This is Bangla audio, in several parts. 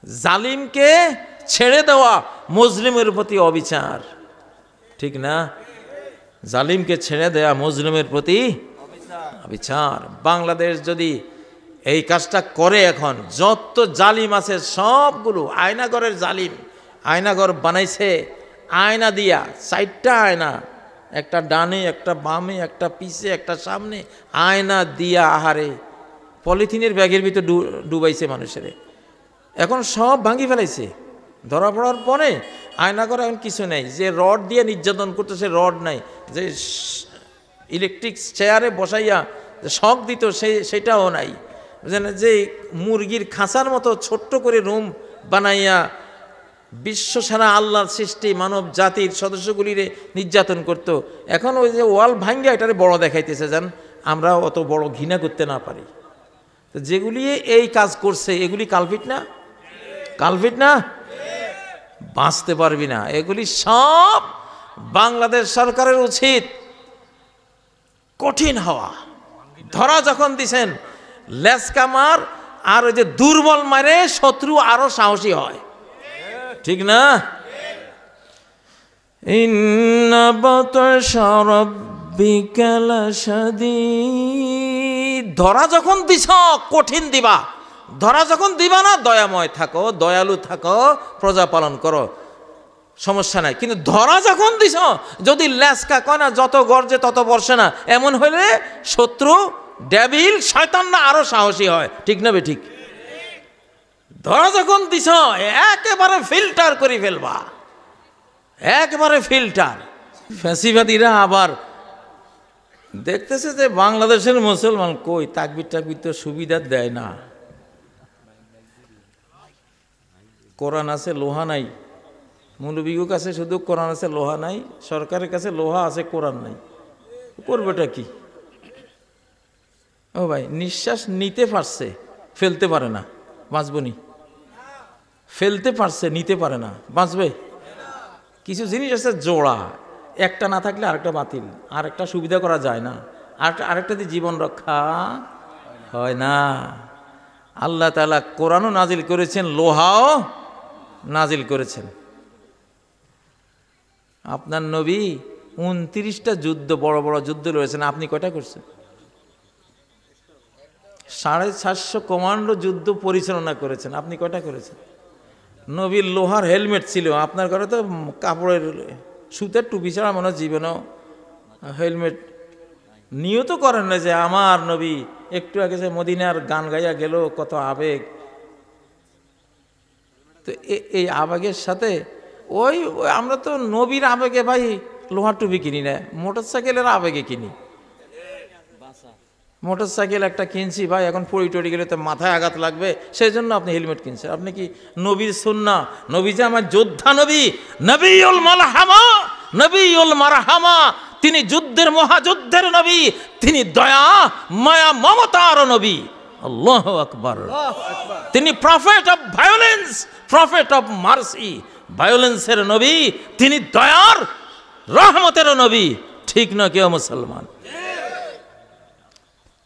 জালিমকে ছেড়ে দেওয়া মুসলিমের প্রতি অবিচার, ঠিক না? জালিমকে ছেড়ে দেওয়া মুসলিমের প্রতি অবিচার। বাংলাদেশ যদি এই কাজটা করে, এখন যত জালিম আছে সবগুলো আয়নাগরের জালিম, আয়নাগর বানাইছে আয়না দিয়া, 4টা আয়না, একটা ডানে, একটা বামে, একটা পিছে, একটা সামনে, আয়না দিয়া আহারে পলিথিনের ব্যাগের ভিতর ডুবাইছে মানুষের। এখন সব ভাঙি ফেলাইছে। ধরা পড়ার পরে আয়নাগর এখন কিছু নেই। যে রড দিয়ে নির্যাতন করতেছে রড নাই, যে ইলেকট্রিক চেয়ারে বসাইয়া শক দিত সেটাও নাই, যে মুরগির খাঁচার মতো ছোট্ট করে রুম বানাইয়া বিশ্ব সারা আল্লাহর সৃষ্টি মানব জাতির সদস্যগুলিরে নির্যাতন করত। এখন ওই যে ওয়াল ভাঙ্গা এটারে বড় দেখাইতেছে, যেন আমরা অত বড় ঘৃণা করতে না পারি। তো যেগুলি এই কাজ করছে এগুলি কালপিট না? কালপিট না? বাঁচতে পারবি না। এগুলি সব বাংলাদেশ সরকারের উচিত কঠিন হওয়া। ধরা যখন দিছেন লেসকা মার, আর ওই যে দুর্বল মারে শত্রু আরো সাহসী হয়, ঠিক না? ইন্না বাতাশা রাব্বিকা লাশাদীদ। ধরা যখন দিছ কঠিন দিবা, ধরা যখন দিবা না দয়াময় থাকো, দয়ালু থাকো, প্রজা পালন করো, সমস্যা নাই। কিন্তু ধরা যখন দিছ, যদি লেসকা কয় না যত গর্জে তত বর্ষে না, এমন হইলে শত্রু ডেভিল শয়তানরা আরো সাহসী হয়, ঠিক না? ঠিক। ধরা যখন দিছ একেবারে ফিল্টার করে ফেলবা, একেবারে ফিল্টার। ফ্যাসিবাদীরা আবার দেখতেছে যে বাংলাদেশের মুসলমান কই তাকবির টাকবির তো সুবিধা দেয় না, কোরআন আছে লোহা নাই, মৌলবীর কাছে শুধু কোরআন আছে লোহা নাই, সরকারের কাছে লোহা আছে কোরআন নাই, করবেটা কি? ও ভাই, নিঃশ্বাস নিতে পারছে ফেলতে পারে না, বাঁচবনি? ফেলতে পারছে নিতে পারে না, বাঁচবে? কিছু জিনিস আছে জোড়া, একটা না থাকলে আরেকটা বাতিল, আরেকটা সুবিধা করা যায় না, আরেকটা দিয়ে জীবন রক্ষা হয় না। আল্লাহ তাআলা কোরআনও নাজিল করেছেন, লোহাও নাজিল করেছেন। আপনার নবী 29টা যুদ্ধ, বড় বড় যুদ্ধ রয়েছেন, আপনি কয়টা করছেন? 750 কমান্ডো যুদ্ধ পরিচালনা করেছেন, আপনি কয়টা করেছেন? নবীর লোহার হেলমেট ছিল, আপনার ঘরে তো কাপড়ের সুতের টুপি ছাড়া মনে হয় জীবনেও হেলমেট নিয়ত করেন না। যে আমার নবী একটু আগে যে মদিনার গান গাইয়া গেল, কত আবেগ। তো এই আবেগের সাথে ওই আমরা তো নবীর আবেগে ভাই লোহার টুপি কিনি না, মোটর সাইকেলের আবেগে কিনি। মোটর সাইকেল একটা কিনছি ভাই, এখন পড়ি টড়ি গেলে তো মাথায় আঘাত লাগবে, সেই জন্য আপনি হেলমেট কিনছেন। আপনি কি নবীর সুন্নাহ, নবী যে আমার যোদ্ধা নবী, নবীউল মালহামা, নবীউল মারহামা, তিনি যুদ্ধের মহাযুদ্ধের নবী, তিনি দয়া মায়া মমতার নবী। আল্লাহু আকবার। তিনি prophet of violence, prophet of mercy, ভায়োলেন্সের নবী, তিনি দয়ার রহমতের নবী, ঠিক না? কেউ মুসলমান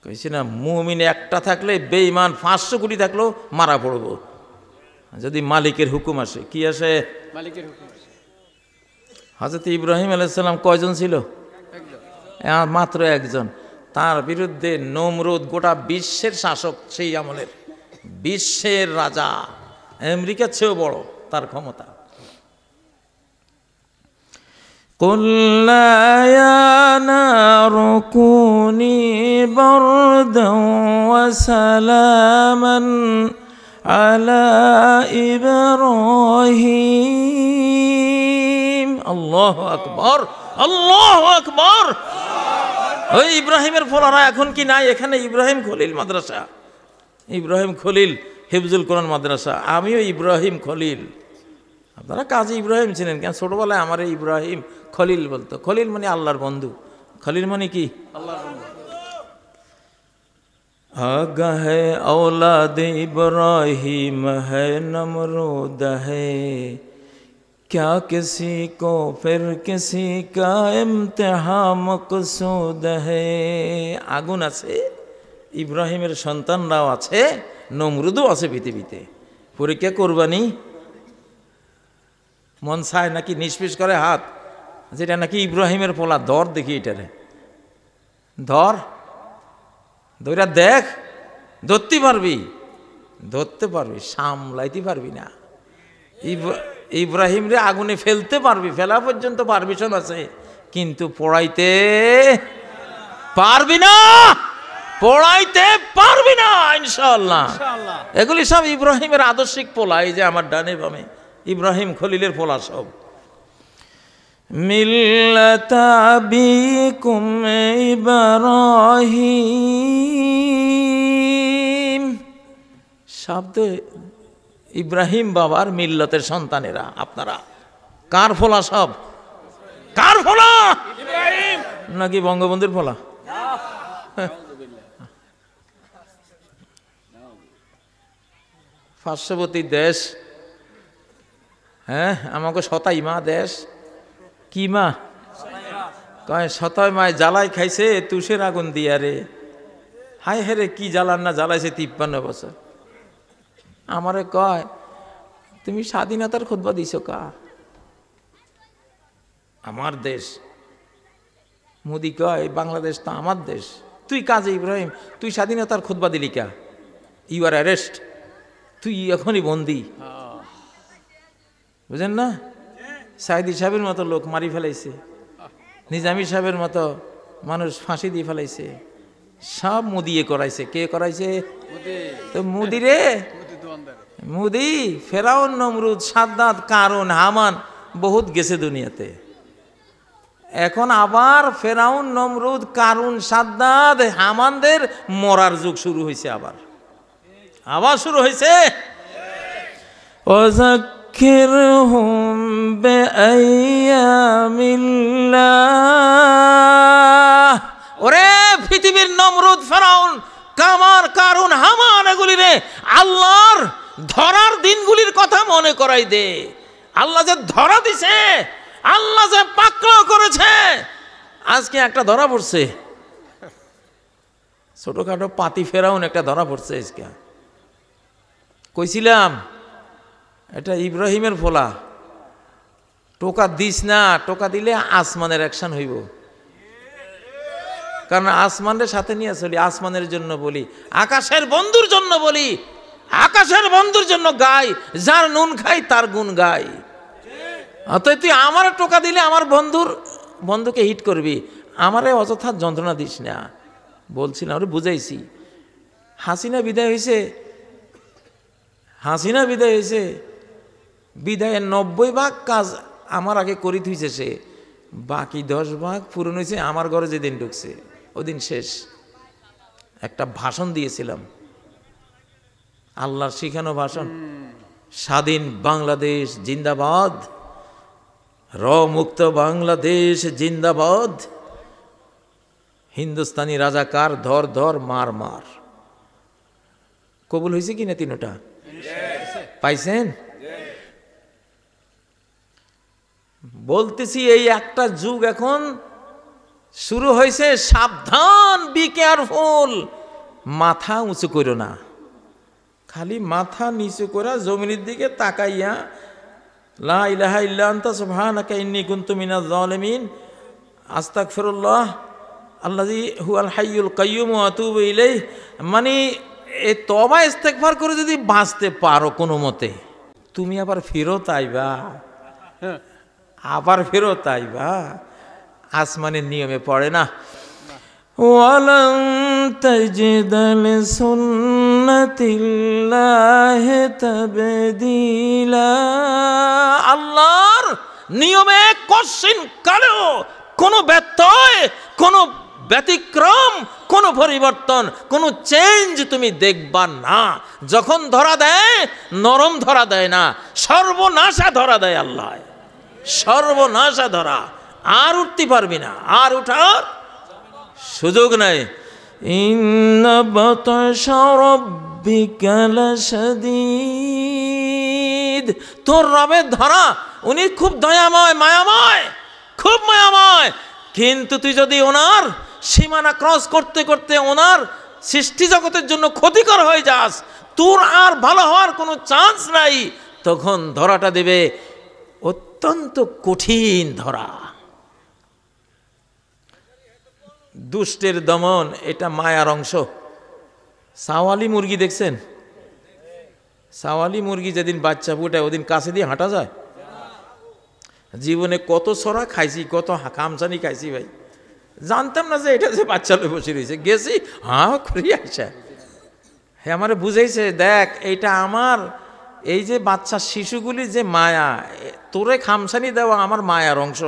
কইছি না, মুমিন একটা থাকলে বেঈমান 500 কোটি থাকলেও মারা পড়ব, যদি মালিকের হুকুম আসে। কি আসে? মালিকের হুকুম আসে। হযরত ইব্রাহিম আলাইহিস সালাম কয়জন ছিল? মাত্র একজন। তার বিরুদ্ধে নমরুদ, গোটা বিশ্বের শাসক, সেই আমলের বিশ্বের রাজা, আমেরিকার চেয়েও বড় তার ক্ষমতা। قل لا يا نار كوني بردا وسلاما على إبراهيم। الله أكبر, الله أكبر। ওই ইব্রাহিমের ফলারা এখন কি নাই এখানে? ইব্রাহিম খলিল মাদ্রাসা, ইব্রাহিম খলিল হিফজুল কোরআন মাদ্রাসা, আমিও ইব্রাহিম খলিল। আপনারা কাজী ইব্রাহিম ছিলেন কেন? ছোটবেলায় আমার ইব্রাহিম খলিল বলতো। খলিল মানে আল্লাহর বন্ধু, খলিল মানে কি? আল্লাহর বন্ধু। আগা হে औलाद इब्राहिम है नमरूद है, क्या किसी को फिर किसी का इम्तिहान मकसूद है। আগুন আছে, ইব্রাহিমের সন্তানরাও আছে, নমরুদও আছে পৃথিবীতে। পরীক্ষা করবানি মন চায় নাকি নিষ্পিস করে হাত, যেটা নাকি ইব্রাহিমের পোলা, ধর দেখি এটারে, ধর ধরা দেখ, ধরতে পারবি, ধরতে পারবি, সামলাইতে পারবি না। ইব্রাহিম রে আগুনে ফেলতে পারবি, ফেলা পর্যন্ত পারমিশন আছে, কিন্তু পড়াইতে পারবি না, পড়াইতে পারবি না ইনশাআল্লাহ। এগুলি সব ইব্রাহিমের আদর্শিক পোলা। এই যে আমার ডানে বামে ইব্রাহিম খলিলের পোলা সব। মিল্লাতা আবিকুম ইব্রাহিম, শব্দ ইব্রাহিম বাবার মিল্লতের সন্তানেরা আপনারা। কার ফোলা সব? কার ফোলা? ইব্রাহিম নাকি বঙ্গবন্ধুর ফোলা? পার্শ্ববর্তী দেশ, হ্যাঁ আমাকে সতাই মা দেশ, কি মা কয় সতাই মায় জ্বালাই খাইছে তুষের আগুন দিয়া রে। হায় হেরে কি জ্বালান না জ্বালাইছে 53 বছর। আমারে কয় তুমি স্বাধীনতার খুতবা দিছ কা? আমার দেশ। মোদি কয় বাংলাদেশ তো আমার দেশ। তুই কাজে ইব্রাহিম তুই স্বাধীনতার খুতবা দিলি কা? ইউ আর অ্যারেস্ট, তুই এখনই বন্দি। বুঝেন না? সাইদি সাহেবের মতো লোক মারি ফেলাইছে, নিজামী সাহেবের মতো মানুষ ফাঁসি দিয়ে ফেলাইছে, সব মুদিয়ে করাইছে। কে করাইছে? তো মুদি রে, মুদি, ফেরাউন, নমরুদ, সাদ্দাত, কারুন, হামান বহুত গেছে দুনিয়াতে। এখন আবার ফেরাউন, নমরুদ, কারুন, সাদ্দাত, হামানদের মরার যুগ শুরু হয়েছে, আবার আবার শুরু হয়েছে। ওয়াযাক্কিরহুম বিআইয়ামিল্লাহ। ওরে পৃথিবীর নমরুদ, ফেরাউন, কামার, কারুন, হামান এগুলি রে আল্লাহর ধরার দিনগুলির কথা মনে করাই দে। আল্লাহ যে ধরা দিছে, আল্লাহ যে পাকড়াও করেছে। আজকে একটা ধরা পড়ছে, ছোটখাটো পাতি ফেরাউন একটা ধরা পড়ছে আজকে। কইছিলাম এটা ইব্রাহিমের ফোলা, টোকা দিস না, টোকা দিলে আসমানের অ্যাকশন হইব। কারণ আসমানের সাথে নিয়ে চলি, আসমানের জন্য বলি, আকাশের বন্ধুর জন্য বলি, আকাশের বন্ধুর জন্য গাই, যার নুন খাই তার গুণ গাই। অতএব তুই আমার টোকা দিলে আমার বন্ধুকে হিট করবি, আমারে অযথা যন্ত্রণা দিস না। বলছি না, ওরে বুঝাইছি। হাসিনা বিদায় হয়েছে, হাসিনা বিদায় হয়েছে, বিদায়ের 90 ভাগ কাজ আমার আগে করি থুইছে সে, বাকি 10 ভাগ পূরণ হয়েছে আমার ঘরে যেদিন ঢুকছে ওদিন শেষ। একটা ভাষণ দিয়েছিলাম, আল্লাহর শিখানো ভাষণ, স্বাধীন বাংলাদেশ জিন্দাবাদ, মুক্ত বাংলাদেশ জিন্দাবাদ, হিন্দুস্তানি রাজাকার ধর ধর মার মার। কবুল হয়েছে কিনা? 3টা পাইছেন? বলতেছি এই একটা যুগ এখন শুরু হয়েছে, সাবধান, বি কেয়ারফুল। মাথা উঁচু করো না, খালি মাথা নিচু করে জমিনের দিকে তাকাইয়া লা ইলাহা ইল্লা আনতা সুবহানাকা ইন্নী কুনতু মিনাজ জালিমিন, আস্তাগফিরুল্লাহ আল্লাযী হুয়াল হাইয়ুল কাইয়্যুম ওয়া আতুবু ইলাইহি, মানে এই তওবা ইস্তেগফার করে যদি বাঁচতে পারো কোনো মতে, তুমি আবার ফেরত আইবা, আবার ফেরত আইবা। আসমানের নিয়মে পড়ে না। ওয়ালান তাজিদা লিসুন্নাতিল্লাহি তাবদীলা। আল্লাহর নিয়মে কশিন কালেও কোনো ব্যত্যয়, কোনো ব্যতিক্রম, কোনো পরিবর্তন, কোনো চেঞ্জ তুমি দেখবা না। যখন ধরা দেয় নরম ধরা দেয় না, সর্বনাশা ধরা দেয় আল্লাহ, সর্বনাশা ধরা। আর উঠতে পারবি না, আর উঠার সুযোগ নাই। ইন্না বাতাশা রাব্বিকা লাশাদীদ। তোর রবের ধরা, উনি খুব দয়াময়, মায়াময়, খুব মায়াময়। কিন্তু তুই যদি ওনার সীমানা ক্রস করতে করতে ওনার সৃষ্টি জগতের জন্য ক্ষতিকর হয়ে যাস, তোর আর ভালো হওয়ার কোনো চান্স নাই, তখন ধরাটা দেবে অত্যন্ত কঠিন ধরা। দুষ্টের দমন এটা মায়ার অংশ। সাওয়ালি মুরগি দেখছেন? সাওয়ালি মুরগি যেদিন বাচ্চা ফুটায় ওদিন কাছে দিয়ে হাঁটা যায়? জীবনে কত সরা খাইছি, কত কামচানি খাইছি ভাই, জানতাম না যে এটা যে বাচ্চা লয়ে বসে রয়েছে, গেছি হাঁ করিয়া আসা। হ্যাঁ আমারে বুঝাইছে, দেখ এইটা আমার এই যে বাচ্চা শিশুগুলি যে মায়া, তোরে খামসানি দেওয়া আমার মায়ার অংশ।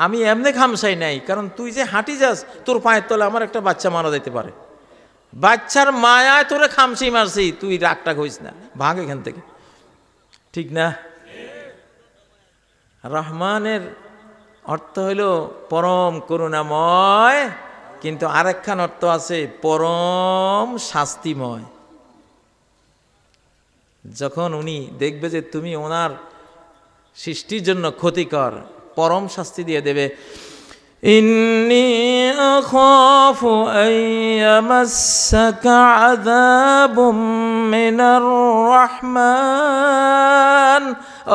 আমি এমনি খামসাই নাই, কারণ তুই যে হাঁটি যাস তোর পায়ের তলে আমার একটা বাচ্চা মারা যেতে পারে, বাচ্চার মায়ায় তোরে খামসি মারছি, তুই রাগটা হইস না, ভাগ এখান থেকে, ঠিক না? রহমানের অর্থ হইল পরম করুণাময়, কিন্তু আরেকখান অর্থ আছে পরম শাস্তিময়। যখন উনি দেখবে যে তুমি ওনার সৃষ্টির জন্য ক্ষতিকর, পরম শাস্তি দিয়ে দেবে। ইন্নী আখাফু আইয়ামাসসাকা আযাবুম মিনার রহমান।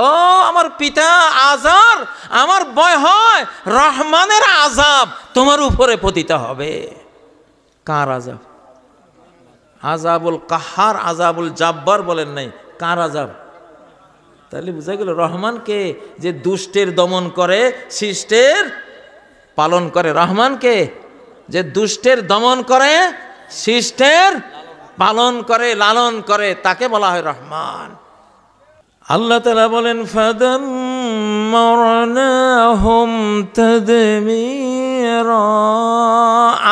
ও আমার পিতা আজার, আমার ভয় হয় রহমানের আযাব তোমার উপরে পতিত হবে। কার আযাব? আযাবুল কাহার, আযাবুল জাব্বার বলেন নাই, কার আযাব? তাহলে বুঝা গেল রহমানকে যে দুষ্টের দমন করে, শিষ্টের পালন করে। রহমানকে যে দুষ্টের দমন করে, শিষ্টের পালন করে, লালন করে, তাকে বলা হয় রহমান। আল্লাহ তাআলা বলেন ফাদাম্মারনাহুম তাদমীরা,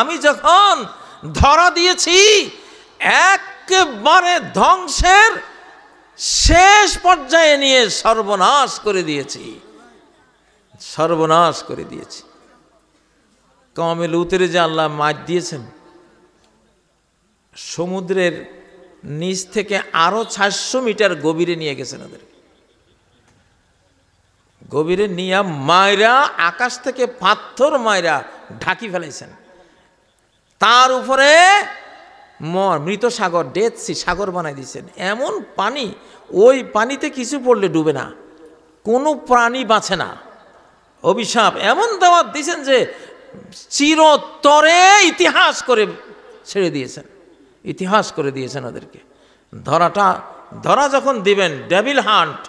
আমি যখন ধরা দিয়েছি একেবারে ধ্বংসের শেষ পর্যায়ে নিয়ে সর্বনাশ করে দিয়েছি, সর্বনাশ করে দিয়েছি। কওমে লূতের যে আল্লাহ মার দিয়েছেন, সমুদ্রের নিচ থেকে আরো 400 মিটার গভীরে নিয়ে গেছেন ওদের, গভীরে নিয়ে মায়রা আকাশ থেকে পাথর মায়রা ঢাকি ফেলাইছেন, তার উপরে মৃত সাগর, ডেথ সি সাগর বানাই দিয়েছেন। এমন পানি, ওই পানিতে কিছু পড়লে ডুবে না, কোনো প্রাণী বাঁচে না। অভিশাপ এমন দাওয়াত দিয়েছেন যে চিরতরে ইতিহাস করে ছেড়ে দিয়েছেন, ইতিহাস করে দিয়েছেন ওদেরকে। ধরা যখন দিবেন, ডেভিল হান্ট,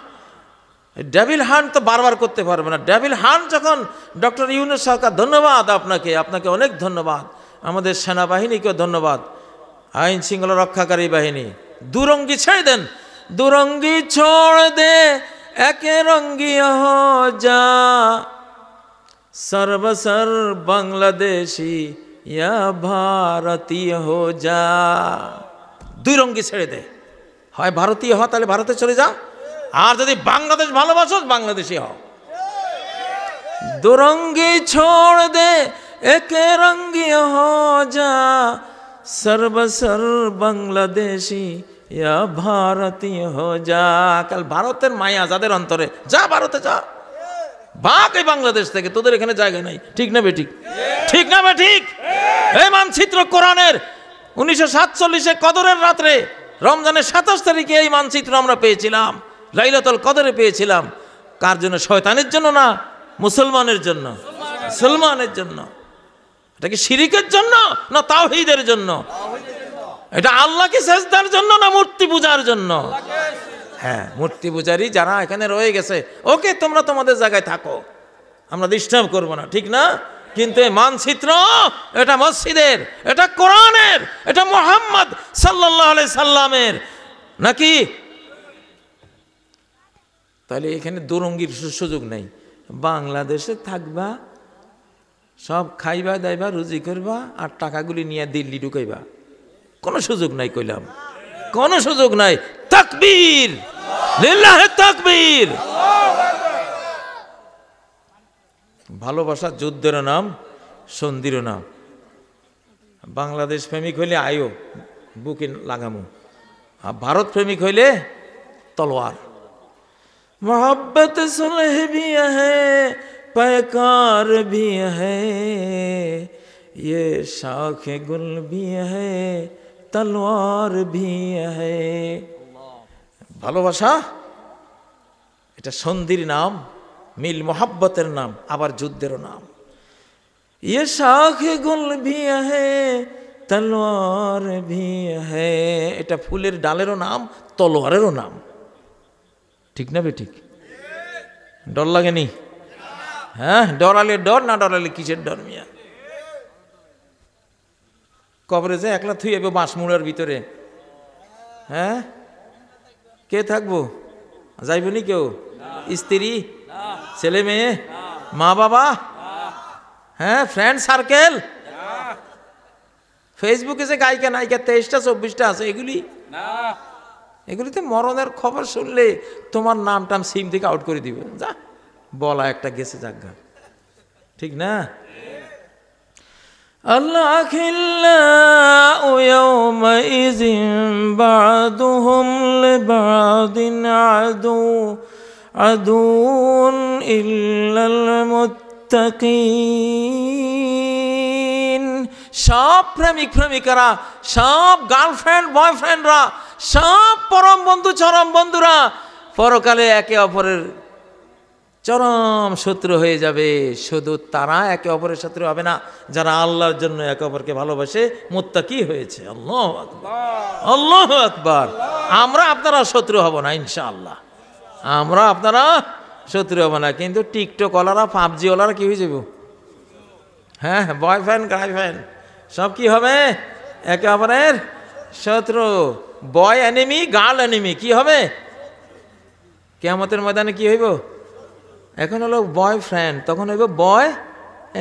ডেভিল হান্ট তো বারবার করতে পারবে না। ডেভিল হান্ট যখন ডক্টর ইউনূস সরকার, ধন্যবাদ আপনাকে, আপনাকে অনেক ধন্যবাদ, আমাদের সেনাবাহিনীকেও ধন্যবাদ, আইন শৃঙ্খলা রক্ষাকারী বাহিনী। দুরঙ্গি ছেড়ে দেন, দুরঙ্গি ছোড় দে একে রঙ্গি হো যা, সর্বসর বাংলাদেশি ইয়া ভারতীয় হো যা। দুই রঙ্গি ছেড়ে দে, হয় ভারতীয় হ, তাহলে ভারতে চলে যা, আর যদি বাংলাদেশ ভালোবাসো বাংলাদেশি হও। দুরঙ্গি ছোড় দে একে রঙ্গি হো যা, সর্বসর বাংলাদেশি ইয়া ভারতীয় হো যা। কাল ভারতের মায়া যাদের অন্তরে, যা ভারতে যা, ভাগ এই বাংলাদেশ থেকে, তোদের এখানে জায়গা নাই। ঠিক না বেঠিক? ঠিক না বেঠিক? এই মানচিত্র কোরআনের 1947 কদরের রাত্রে, রমজানের 27 তারিখে এই মানচিত্র আমরা পেয়েছিলাম, লাইলাতুল কদরে পেয়েছিলাম। কার জন্য? শয়তানের জন্য না, মুসলমানের জন্য। মুসলমানের জন্য। এটা কি শিরিকের জন্য না তাওহীদের জন্য? এটা আল্লাহকে সেজদার জন্য না মূর্তি পূজার জন্য? হ্যাঁ, মূর্তি পূজারী যারা এখানে রয়ে গেছে, ওকে তোমরা তোমাদের জায়গায় থাকো, আমরা ডিস্টার্ব করবো না, ঠিক না? কিন্তু এই মানচিত্র এটা মসজিদের, এটা কোরআনের, এটা মুহাম্মদ সাল্লাল্লাহু আলাইহি সাল্লামের নাকি? তাহলে এখানে দুরঙ্গির সুযোগ নেই। বাংলাদেশে থাকবা, সব খাইবা দাইবা, রুজি করবা, আর টাকাগুলি নিয়ে দিল্লি ঢুকাইবা, কোনো সুযোগ নাই। কইলাম কোনো সুযোগ নাই। তাকবীর, লিল্লাহি তাকবীর। ভালোবাসা যুদ্ধের নাম, সন্ধির নাম। বাংলাদেশ প্রেমিক হইলে আয়ো বুকে লাগামু, আর ভারত প্রেমিক হইলে তলোয়ার। मोहब्बत सुलह भी है, पैकार भी है, ये शाख गुल भी है, তলোয়ার ভি হ্যায়। ভালোবাসা এটা সন্ধির নাম, মিল মোহাব্বতের নাম, আবার যুদ্ধেরও নাম। ये শাখ গুল ভি হ্যায় তলোয়ার ভি হ্যায়, এটা ফুলের ডালেরও নাম, তলোয়ারেরও নাম। ঠিক না বেঠিক? ডর লাগেনি? হ্যাঁ, ডরালে ডর, না ডরালে কিসের ডর মিয়া? কবরে যে একলা থুই যাবে বাঁশমুড়ার ভিতরে, হ্যাঁ কে থাকবো? যাইবনি কেউ? স্ত্রী, ছেলে মেয়ে, মা বাবা, হ্যাঁ ফ্রেন্ড সার্কেল, ফেসবুকে যে গায়িকা নায়িকা 23টা 24টা আছে, এগুলিতে মরণের খবর শুনলে তোমার নাম টাম সিম থেকে আউট করে দিবে। যা বলা একটা গেছে জায়গা, ঠিক না? الأخلاء يومئذ بعضهم لبعض عدو إلا المتقين। সব প্রেমিক প্রেমিকারা, সব গার্লফ্রেন্ড বয়ফ্রেন্ডরা, সব পরম বন্ধু চরম বন্ধুরা পরকালে একে অপরের চরম শত্রু হয়ে যাবে। শুধু তারা একে অপরের শত্রু হবে না যারা আল্লাহর জন্য একে অপরকে ভালোবাসে, মুত্তাকি হয়েছে। আল্লাহু আকবার, আল্লাহু আকবার। আমরা আপনারা শত্রু হব না ইনশাআল্লাহ, আমরা আপনারা শত্রু হব না। কিন্তু টিকটক ওয়ালারা, পাবজি ওয়ালারা কি হয়ে যাব? হ্যাঁ, বয়ফ্রেন্ড গার্লফ্রেন্ড সব কি হবে? একে অপরের শত্রু। বয় এনিমি, গার্ল এনিমি। কি হবে কিয়ামতের ময়দানে? কি হইব? এখন হলো বয়ফ্রেন্ড, তখন হইব বয়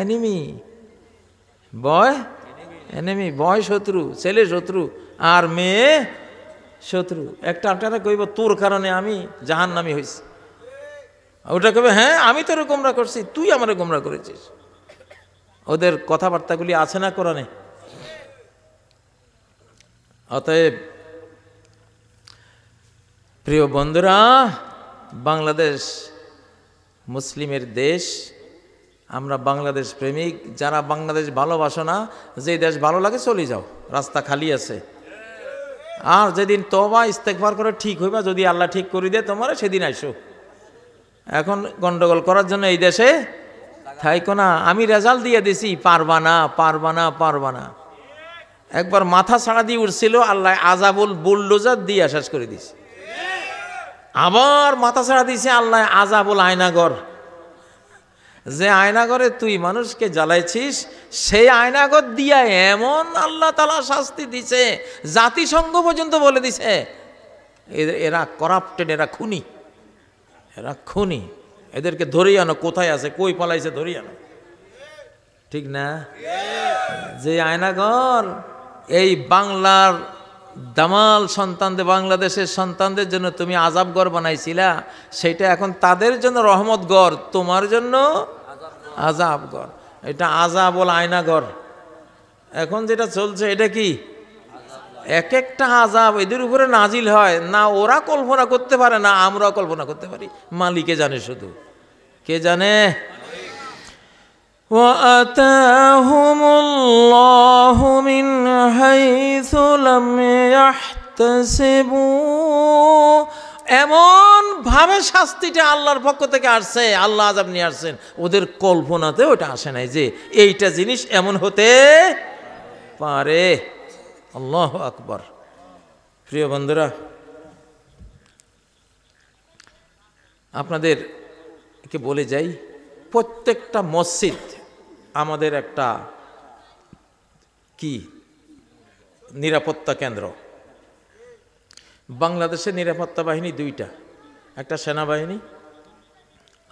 এনিমি। বয় এনিমি, বয় শত্রু, ছেলে শত্রু, আর মেয়ে শত্রু। একটা আপনারা কইব তোর কারণে আমি জাহান্নামী হয়েছি, ওটা কবে হ্যাঁ আমি তোর গোমরা করছি, তুই আমারে গোমরা করেছিস। ওদের কথাবার্তাগুলি আছে না কোরআনে? অতএব প্রিয় বন্ধুরা, বাংলাদেশ মুসলিমের দেশ, আমরা বাংলাদেশ প্রেমিক। যারা বাংলাদেশ ভালোবাসো না, যে দেশ ভালো লাগে চলে যাও, রাস্তা খালি আছে। আর যেদিন তওবা ইস্তেগফার করে ঠিক হইবা, যদি আল্লাহ ঠিক করে দেয় তোমার, সেদিন আইসো। এখন গন্ডগোল করার জন্য এই দেশে থাইকো না। আমি রেজাল্ট দিয়ে দিছি, পারবা না পারবা না পারবা না। একবার মাথা ছাড়া দিয়ে উঠছিল, আল্লাহ আযাবুল বুলডোজার দিয়ে শেষ করে দিছে। আবার মাথা ছাড়া দিছে আল্লাহ আযাবুল আয়নাগর। যে আয়নাগরে তুই মানুষকে জ্বালাইছিস, সেই আয়নাগর দিয়া এমন আল্লাহ তাআলা শাস্তি দিছে, জাতিসংঘ পর্যন্ত বলে দিছে এরা করাপ্টেড, এরা খুনি, এরা খুনি। এদেরকে ধরেই আনো, কোথায় আছে, কই পালাইছে, ধরেই আনো। ঠিক না? যে আয়নাগর এই বাংলার দামাল সন্তানদের, বাংলাদেশের সন্তানদের জন্য তুমি আযাবঘর বানাইছিলা, সেটা এখন তাদের জন্য রহমতঘর, তোমার জন্য আযাবঘর। এটা আযাবুল আয়নাগর। এখন যেটা চলছে এটা কি? এক একটা আযাব এদের উপরে নাজিল হয় না, ওরা কল্পনা করতে পারে না, আমরাও কল্পনা করতে পারি। মালিকে জানে, শুধু কে জানে? وَآتَاهُمُ اللَّهُ مِنْ حَيْثُ لَمْ يَحْتَسِبُوا। এমন ভাবে শাস্তিটা আল্লাহর পক্ষ থেকে আসছে, আল্লাহ আযাব নিয়ে আসছেন, ওদের কল্পনাতে ওটা আসে নাই যে এইটা জিনিস এমন হতে পারে। আল্লাহু আকবার। প্রিয় বন্ধুরা, আপনাদেরকে বলে যাই, প্রত্যেকটা মসজিদ আমাদের একটা কি নিরাপত্তা কেন্দ্র। বাংলাদেশের নিরাপত্তা বাহিনী দুইটা, একটা সেনাবাহিনী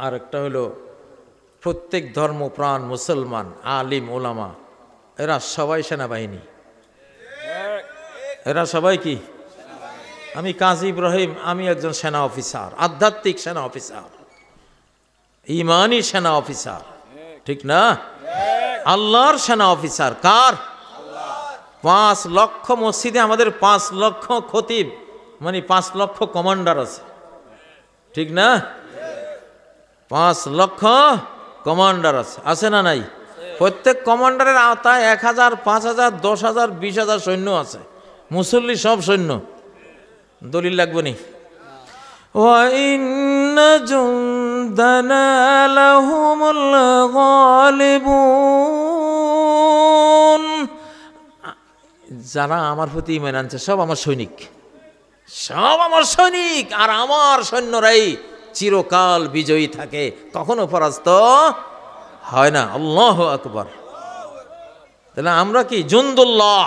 আর একটা হলো প্রত্যেক ধর্মপ্রাণ মুসলমান আলিম ওলামা, এরা সবাই সেনাবাহিনী। এরা সবাই কি? আমি কাজী ইব্রাহিম, আমি একজন সেনা অফিসার, আধ্যাত্মিক সেনা অফিসার, ইমানি সেনা অফিসার, ঠিক না? আল্লাহর সেনা অফিসার। কার? 5 লক্ষ মসজিদে আমাদের 5 লক্ষ খতিব, মানে 5 লক্ষ কমান্ডার আছে, ঠিক না? 5 লক্ষ কমান্ডার আছে, আছে না নাই? প্রত্যেক কমান্ডারের আওতায় 1000, 5000, 10,000, 20,000 সৈন্য আছে। মুসল্লি সব সৈন্য, দলিল লাগবে নি। وَإِنَّ جُنْدَنَا لَهُمُ الْغَالِبُونَ, যারা আমার প্রতি ঈমান আনছে সব আমার সৈনিক, সব আমার সৈনিক, আর আমার সৈন্যরাই চিরকাল বিজয়ী থাকে, কখনো পরাস্ত হয় না। আল্লাহু আকবার। তাহলে আমরা কি জুনদুল্লাহ,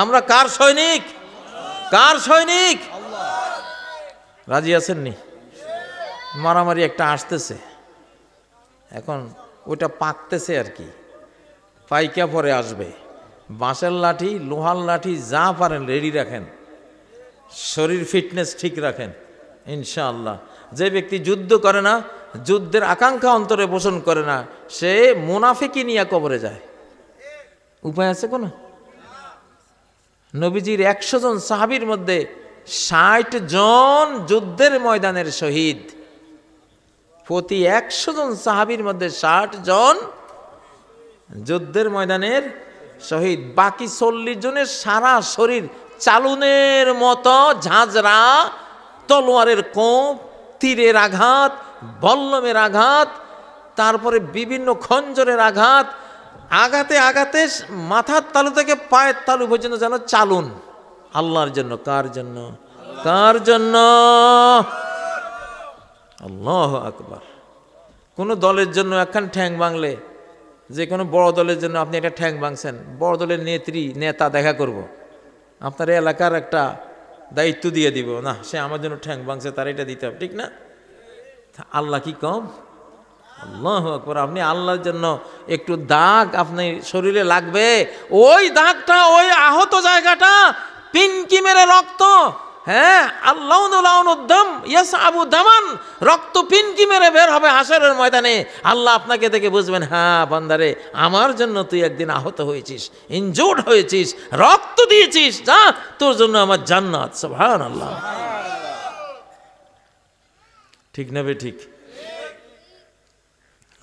আমরা কার সৈনিক? কার সৈনিক? রাজি আছেন নি? মারামারি একটা আসতেছে এখন, ওইটা পাকতেছে আর কি, পাইকা পরে আসবে। বাঁশের লাঠি, লোহার লাঠি যা পারেন রেডি রাখেন, শরীর ফিটনেস ঠিক রাখেন ইনশাআল্লাহ। যে ব্যক্তি যুদ্ধ করে না, যুদ্ধের আকাঙ্ক্ষা অন্তরে পোষণ করে না, সে মুনাফিকি নিয়ে কবরে যায়। উপায় আছে কোনো? নবীজির 100 জন সাহাবীর মধ্যে 60 জন যুদ্ধের ময়দানের শহীদ। প্রতি 100 জন সাহাবীর মধ্যে 60 জন যুদ্ধের ময়দানের শহীদ। বাকি 40 জনের সারা শরীর চালুনের মতো ঝাঁঝরা, তলোয়ারের কোপ, তীরের আঘাত, বল্লমের আঘাত, তারপরে বিভিন্ন খঞ্জরের আঘাত, আঘাতে আঘাতে মাথার তালু থেকে পায়ের তালু পর্যন্ত যেন চালুন। আল্লাহর জন্য। কার জন্য? কার জন্য? আল্লাহু আকবার। কোনো দলের জন্য একখান ঠ্যাং ভাঙলে, যে কোনো বড় দলের জন্য আপনি একটা ঠ্যাং ভাঙছেন, বড় দলের নেতা দেখা করব, আপনার এলাকার একটা দায়িত্ব দিয়ে দিব, না সে আমার জন্য ঠ্যাং ভাঙছে, তার এটা দিতে হবে, ঠিক না? আল্লাহ কি কম? আল্লাহু আকবার। আপনি আল্লাহর জন্য একটু দাগ আপনি শরীরে লাগবে, ওই দাগটা, ওই আহত জায়গাটা পিনকি মেরে রক্ত, হ্যাঁ, রক্ত পিনকি মেরে বের হবে হাসরের ময়দানে। আল্লাহ আপনাকে দেখে বুঝবেন, হ্যাঁ বান্দারে, আমার জন্য তুই একদিন আহত হয়েছিস, ইনজুর্ড হয়েছিস, রক্ত দিয়েছিস, যা তোর জন্য আমার জান্নাত। সুবহানাল্লাহ। ঠিক না বে ঠিক?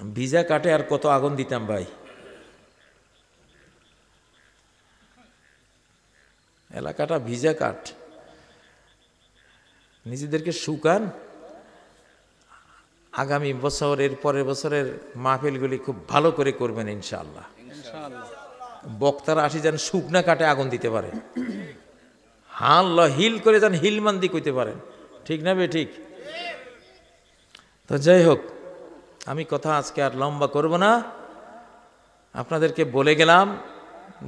ভিজা কাটে আর কত আগুন দিতাম ভাই। এলাকাটা ভিজা কাঠ, নিজেদেরকে শুকান। আগামী বছর, এর পরের বছরের মাহফিলগুলি খুব ভালো করে করবেন ইনশাআল্লাহ। বক্তারা আসি যেন শুকনা কাটে আগুন দিতে পারে, হাল্লা হিল করে যেন হিলমান্দি কইতে পারেন, ঠিক না বে ঠিক? তো যাই হোক, আমি কথা আজকে আর লম্বা করব না, আপনাদেরকে বলে গেলাম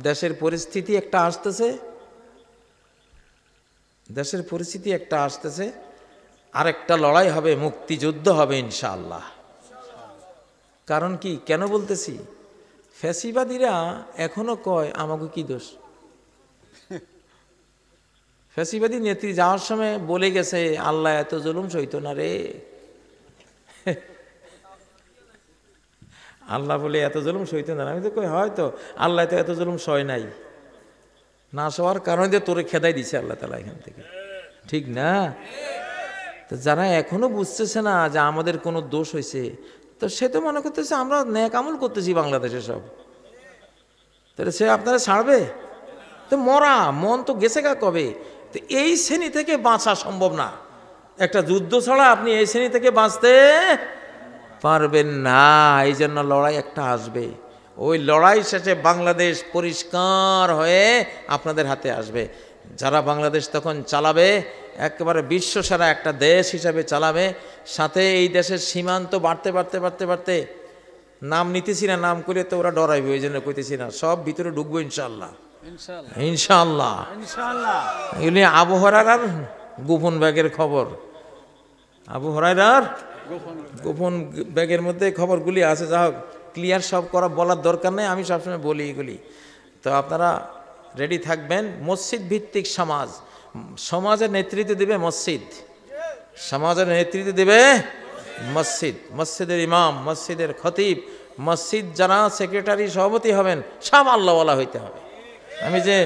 দেশের পরিস্থিতি একটা আসতেছে, দেশের পরিস্থিতি একটা আসতেছে, আরেকটা লড়াই হবে, মুক্তিযুদ্ধ হবে ইনশাআল্লাহ। কারণ কি, কেন বলতেছি? ফ্যাসিবাদীরা এখনো কয় আমাকে কি দোষ। ফ্যাসিবাদী নেত্রী যাওয়ার সময় বলে গেছে, আল্লাহ এত জুলুম সইত না রে। আল্লাহ বলে এত জুলুম সইত না। আমি তো কই হয়তো আল্লাহ তো এত জুলুম সয় নাই, না সওয়ার কারণে দিয়ে তোরে খেদাই দিছে আল্লাহ তাআলা এখান থেকে, ঠিক না? তো যারা এখনো বুঝতেছে না যে আমাদের কোনো দোষ হয়েছে, তো সে তো মনে করতেছে আমরা নেক আমল করতেছি বাংলাদেশে সব, তাহলে সে আপনারা ছাড়বে? তো মরা মন তো গেছে গা কবে। তো এই শ্রেণী থেকে বাঁচা সম্ভব না, একটা যুদ্ধ ছাড়া আপনি এই শ্রেণী থেকে বাঁচতে পারবেন না। এই জন্য লড়াই একটা আসবে, ওই লড়াই শেষে বাংলাদেশ পরিষ্কার হয়ে আপনাদের হাতে আসবে। যারা বাংলাদেশ তখন চালাবে, একেবারে বিশ্বসেরা একটা দেশ হিসাবে চালাবে। সাথে এই দেশের সীমান্ত বাড়তে বাড়তে বাড়তে বাড়তে, নাম নিতেছি না, নাম করে তো ওরা ডরাইবে, ওই জন্য কইতেছি না, সব ভিতরে ঢুকবো ইনশাআল্লাহ, ইনশাআল্লাহ, ইনশাআল্লাহ। এগুলি আবু হুরায়রার গোপন ব্যাগের খবর, আবু হুরায়রার গোপন ব্যাগের মধ্যে খবরগুলি আছে। যা হোক, ক্লিয়ার সব করা বলার দরকার নেই, আমি সবসময় বলি এগুলি। তো আপনারা রেডি থাকবেন। মসজিদ ভিত্তিক সমাজ, সমাজের নেতৃত্ব দেবে মসজিদ, সমাজের নেতৃত্ব দেবে মসজিদ, মসজিদের ইমাম, মসজিদের খতিব, মসজিদ যারা সেক্রেটারি সভাপতি হবেন, সব আল্লাহওয়ালা হইতে হবে। আমি যে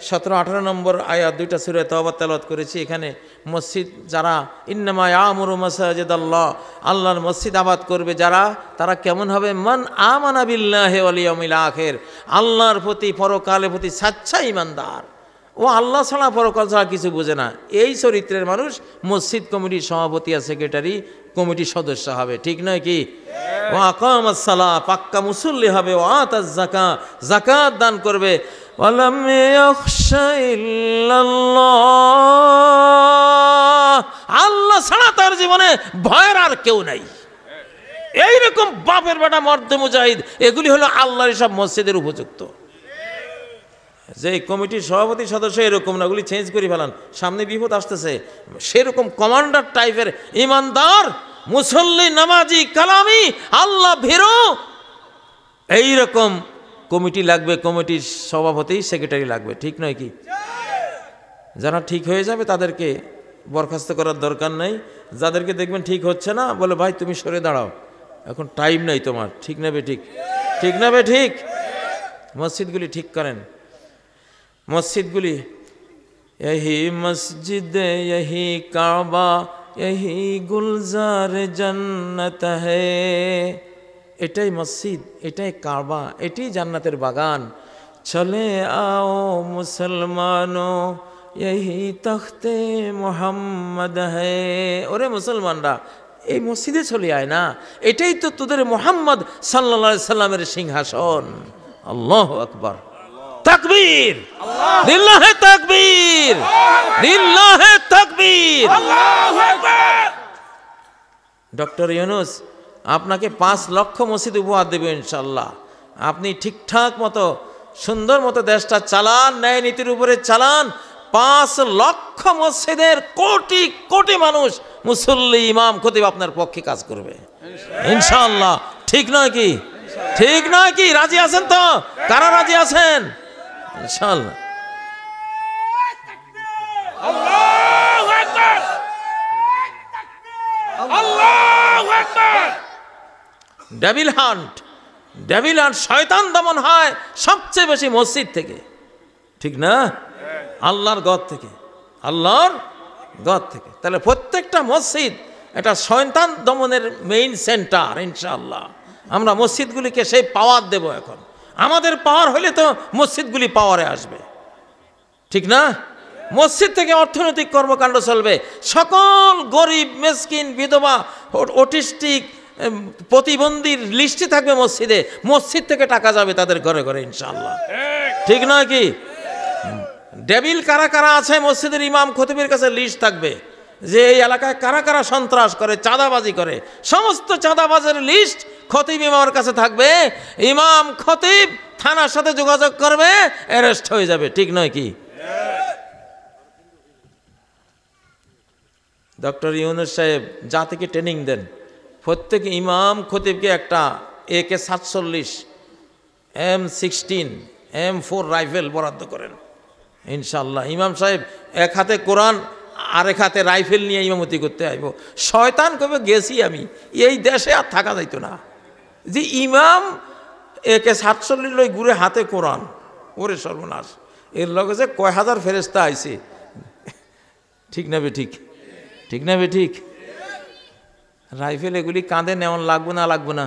17-18 নম্বর আয়াত 2টা সূরা তাওবা তেলাওয়াত করেছি, এখানে মসজিদ যারা, ইন্নামা ইয়ামুরু মাসাজিদাল্লাহ, আল্লাহর মসজিদ আবাদ করবে যারা, তারা কেমন হবে? মান আমানা বিল্লাহি ওয়াল ইয়াউমিল আখির, আল্লাহর প্রতি, পরকালের প্রতি সাচ্চা ইমানদার। ও আল্লাহ ছাড়া পরকাল ছাড়া কিছু বোঝে না, এই চরিত্রের মানুষ মসজিদ কমিটির সভাপতি আর সেক্রেটারি কমিটির সদস্য হবে, ঠিক নয় কি? ও আকামাস সালাহ, পাক্কা মুসল্লি হবে, ও আতাজ যাকাত, যাকাত দান করবে। ওয়ালাম ইয়াখশা ইল্লাল্লাহ, আল্লাহ ছাড়া তার জীবনে ভয়ের আর কেউ নাই। এইরকম বাপের বেটা মর্দে মুজাহিদ, এগুলি হলো আল্লাহর সব মসজিদের উপযুক্ত। যে কমিটির সভাপতি সদস্য এরকম না, ওগুলি চেঞ্জ করে ফেলান, সামনে বিপদ আসতেছে। সেরকম কমান্ডার টাইপের ইমানদার মুসল্লি নামাজি কালামি আল্লাহ ভীরু এইরকম কমিটি লাগবে, কমিটির সভাপতি সেক্রেটারি লাগবে, ঠিক নয় কি? যারা ঠিক হয়ে যাবে তাদেরকে বরখাস্ত করার দরকার নেই। যাদেরকে দেখবেন ঠিক হচ্ছে না, বলে ভাই তুমি সরে দাঁড়াও, এখন টাইম নেই তোমার, ঠিক নেবে ঠিক, ঠিক নেবে ঠিক। মসজিদগুলি ঠিক করেন, মসজিদগুলি यही मस्जिद यही काबा यही गुलजार जन्नत है, এটাই মসজিদ, এটাই কাবা, এটাই জান্নাতের বাগান। চলে আও মুসলমানো यही তখতে মোহাম্মদ है, ওরে মুসলমানরা এই মসজিদে চলে আয় না, এটাই তো তোদের মোহাম্মদ সাল্লাল্লাহু আলাইহি সাল্লামের সিংহাসন। আল্লাহু আকবার, তাকবীর, লিল্লাহে তাকবীর, লিল্লাহে তাকবীর, আল্লাহু আকবার। ডক্টর ইউনূস আপনাকে 5 লক্ষ মসজিদ উপহার দেবে ইনশাআল্লাহ। আপনি ঠিকঠাক মতো সুন্দর মতো দেশটা চালান, ন্যায় নীতির উপরে চালান, 5 লক্ষ মসজিদের কোটি কোটি মানুষ মুসল্লি ইমাম খতিব আপনার পক্ষে কাজ করবে ইনশাআল্লাহ, ঠিক নয় কি? ঠিক নয় কি? রাজি আছেন তো? কারা রাজি আছেন? ইনশাআল্লাহ। আল্লাহু আকবার, আল্লাহু আকবার। ডেভিল হান্ট, ডেভিল হান্ট, শয়তান দমন হয় সবচেয়ে বেশি মসজিদ থেকে, ঠিক না? আল্লাহর ঘর থেকে, আল্লাহর ঘর থেকে। তাহলে প্রত্যেকটা মসজিদ এটা শয়তান দমনের মেইন সেন্টার। ইনশাআল্লাহ আমরা মসজিদগুলিকে সেই পাওয়ার দেব। এখন আমাদের পাওয়ার হলে তো মসজিদগুলি পাওয়ারে আসবে, ঠিক না? মসজিদ থেকে অর্থনৈতিক কর্মকাণ্ড চলবে। সকল গরিব মেসকিন বিধবা অটিস্টিক প্রতিবন্ধীর লিস্টে থাকবে মসজিদে, মসজিদ থেকে টাকা যাবে তাদের ঘরে ঘরে ইনশাআল্লাহ, ঠিক নয় কি? ডেভিল কারা কারা আছে মসজিদের ইমাম খতিবের কাছে লিস্ট থাকবে, যে এই এলাকায় কারা কারা সন্ত্রাস করে, চাঁদাবাজি করে, সমস্ত চাঁদাবাজের লিস্ট খতিব ইমামের কাছে থাকবে। ইমাম খতিব থানার সাথে যোগাযোগ করবে, অ্যারেস্ট হয়ে যাবে, ঠিক নয় কি? ডক্টর ইউনূস সাহেব জাতিকে ট্রেনিং দেন, প্রত্যেক ইমাম খতিবকে একটা AK-47 M16 M4 রাইফেল বরাদ্দ করেন ইনশাআল্লাহ। ইমাম সাহেব এক হাতে কোরআন আরেক হাতে রাইফেল নিয়ে ইমামতি করতে আইব। শয়তান কবে গেছি আমি, এই দেশে আর থাকা যাইতো না যে ইমাম AK-47 লই ঘুরে হাতে কোরআন, ওরে সর্বনাশ। এর লগে যে কয় হাজার ফেরেশতা আইছে, ঠিক না বে ঠিক, ঠিক না বে ঠিক? রাইফেল এগুলি কাঁধে নেওয়ান লাগবো না, লাগবো না?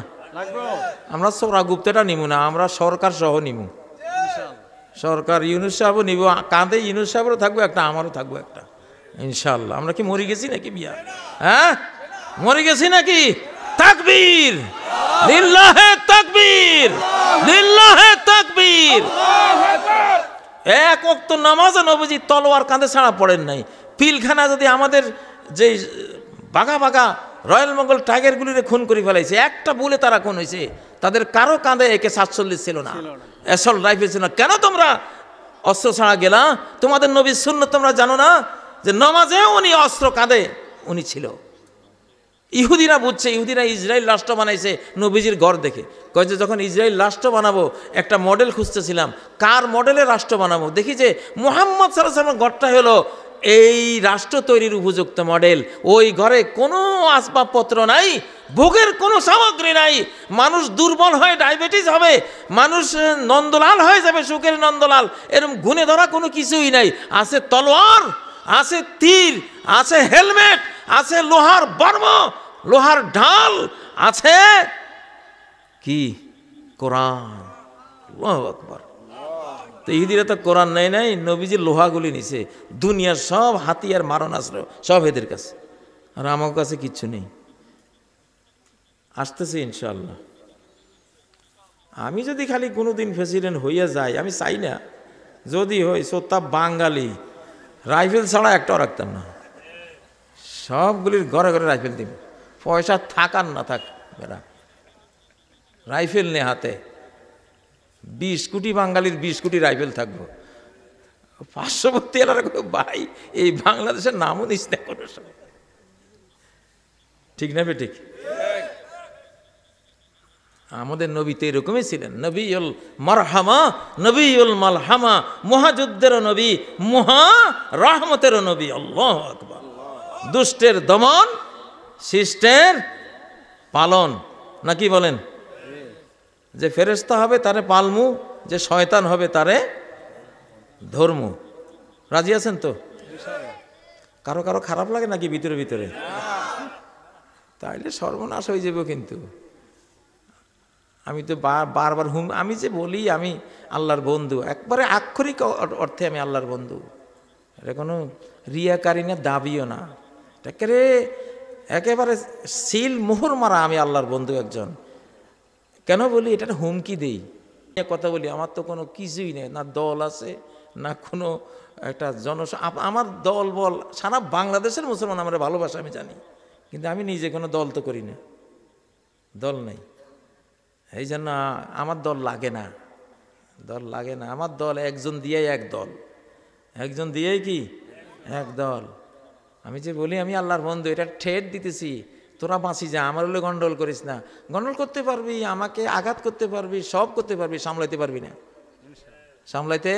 আমরা সোরা গুপ্তেটা নিমু না, আমরা সরকার সহ নিমু। সরকার ইউনূস সাহেবও নিব, কাঁধে ইউনূস সাহেবেরও থাকবো একটা, আমারও থাকবো একটা ইনশাআল্লাহ। আমরা কি মরে গেছি নাকি বিয়া? হ্যাঁ মরে গেছি নাকি? তাকবীর, লিল্লাহে তাকবীর, লিল্লাহে তাকবীর। এক ওয়াক্ত নামাজে নবীজি তলোয়ার কাঁধে ছাড়া পড়েন নাই। পিলখানা যদি আমাদের যে বাঘা বাঘা রয়্যাল বেঙ্গল টাইগারগুলিরে খুন করে ফেলাইছে, একটা বলে তারা খুন হয়েছে, তাদের কারো কাঁধে AK-47 ছিল না, অ্যাসল্ট রাইফেল ছিল না। কেন তোমরা অস্ত্র ছাড়া গেলা? তোমাদের নবীর সুন্নাত তোমরা জানো না যে নামাজে উনি অস্ত্র কাঁধে উনি ছিল? ইহুদিরা বুঝছে, ইহুদিরা ইসরায়েল রাষ্ট্র বানাইছে নবীজির ঘর দেখে। কয় যে যখন ইসরায়েল রাষ্ট্র বানাবো একটা মডেল খুঁজতেছিলাম, কার মডেলে রাষ্ট্র বানাবো, দেখি যে মুহাম্মদ সাল্লাল্লাহু আলাইহি ওয়াসাল্লামের ঘরটা হলো এই রাষ্ট্র তৈরির উপযুক্ত মডেল। ওই ঘরে কোনো আসবাবপত্র নাই, ভোগের কোনো সামগ্রী নাই, মানুষ দুর্বল হয়ে ডায়াবেটিস হবে, মানুষ নন্দলাল হয়ে যাবে, সুখের নন্দলাল, এরকম গুণে ধরা কোনো কিছুই নাই। আছে তলোয়ার, আছে তীর, আছে হেলমেট, আছে লোহার বর্ম, লোহার ঢাল, আছে কি? কোরআন। আল্লাহু আকবার। তো ইহুদিরা তো কোরআন নেয় নাই, নবীজি লোহাগুলি নিছে, দুনিয়ার সব হাতিয়ার মারণাস্ত্র সব এদের কাছে, আর আমার কাছে কিচ্ছু নেই। আসতেছে ইনশাআল্লাহ। আমি যদি খালি কোনোদিন প্রেসিডেন্ট হইয়া যাই, আমি চাই না, যদি হই সোতা বাঙালি, রাইফেল ছাড়া একটাও রাখতাম না, সবগুলির ঘরে ঘরে রাইফেল দিব, পয়সা থাক আর না থাক, বেড়া রাইফেল নে হাতে, 20 কোটি বাঙালির 20 কোটি রাইফেল থাকবো। পার্শ্ববর্তী এলাকা ভাই এই বাংলাদেশের নামও নিস না কোনো সময়, ঠিক না বে ঠিক? আমাদের নবী তো এরকমই ছিলেন, নবীউল মারহামা, নবীউল মালহামা, মহাযুদ্ধেরও নবী, মহা রহমতেরও নবী। আল্লাহু আকবার। দুষ্টের দমন, শিষ্টের পালন, নাকি বলেন? যে ফেরেশতা হবে তারে পালমু, যে শয়তান হবে তারে ধর্মু। রাজি আছেন তো? কারো কারো খারাপ লাগে নাকি ভিতরে ভিতরে? তাইলে সর্বনাশ হয়ে যাবে কিন্তু। আমি তো বারবার আমি যে বলি আমি আল্লাহর বন্ধু, একবারে আক্ষরিক অর্থে আমি আল্লাহর বন্ধু, এটা কোনো রিয়াকারী না, দাবিও না, একেবারে সিল মোহর মারা আমি আল্লাহর বন্ধু একজন। কেন বলি? এটা হুমকি দেই, কথা বলি, আমার তো কোনো কিছুই নেই, না দল আছে না কোনো একটা আমার দল বল, সারা বাংলাদেশের মুসলমান আমার ভালোবাসা আমি জানি, কিন্তু আমি নিজে কোনো দল তো করি না, দল নেই, এই জন্য আমার দল লাগে না, দল লাগে না। আমার দল একজন দিয়েই এক দল, একজন দিয়েই কি এক দল। আমি যে বলি আমি আল্লাহর বন্ধু, এটা ঠেট দিতেছি, তোরা বাঁচি যা, আমার হলে গন্ডগোল করিস না। গন্ডগোল করতে পারবি, আমাকে আঘাত করতে পারবি, সব করতে পারবি, সামলাইতে পারবি না, সামলাইতে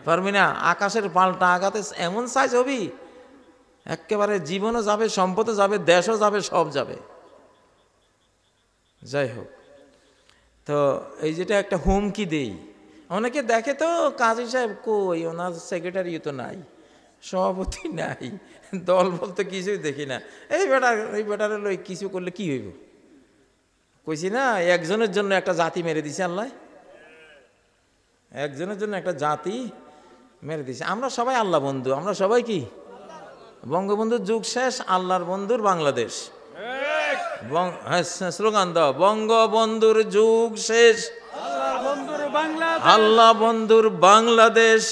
পারবি না। আকাশের পাল্টা আঘাতে এমন সাইজ হবি, একেবারে জীবনও যাবে, সম্পদও যাবে, দেশও যাবে, সব যাবে। যাই হোক, তো এই যেটা একটা হুমকি দেই, অনেকে দেখে তো কাজী সাহেব কই, ওনার সেক্রেটারিও তো নাই, সভাপতি নাই, দল বলতে কিছুই দেখি না, এই বেটার লই কিছু করলে কি হইব? কইছি না, একজনের জন্য একটা জাতি মেরে দিছে আল্লাহ, একজনের জন্য একটা জাতি মেরে দিছে। আমরা সবাই আল্লাহ বন্ধু, আমরা সবাই কি বঙ্গবন্ধুর যুগ শেষ, আল্লাহর বন্ধুর বাংলাদেশ। স্লোগান দাও, বঙ্গবন্ধুর যুগ শেষ, আল্লাহ বন্ধুর বাংলাদেশ।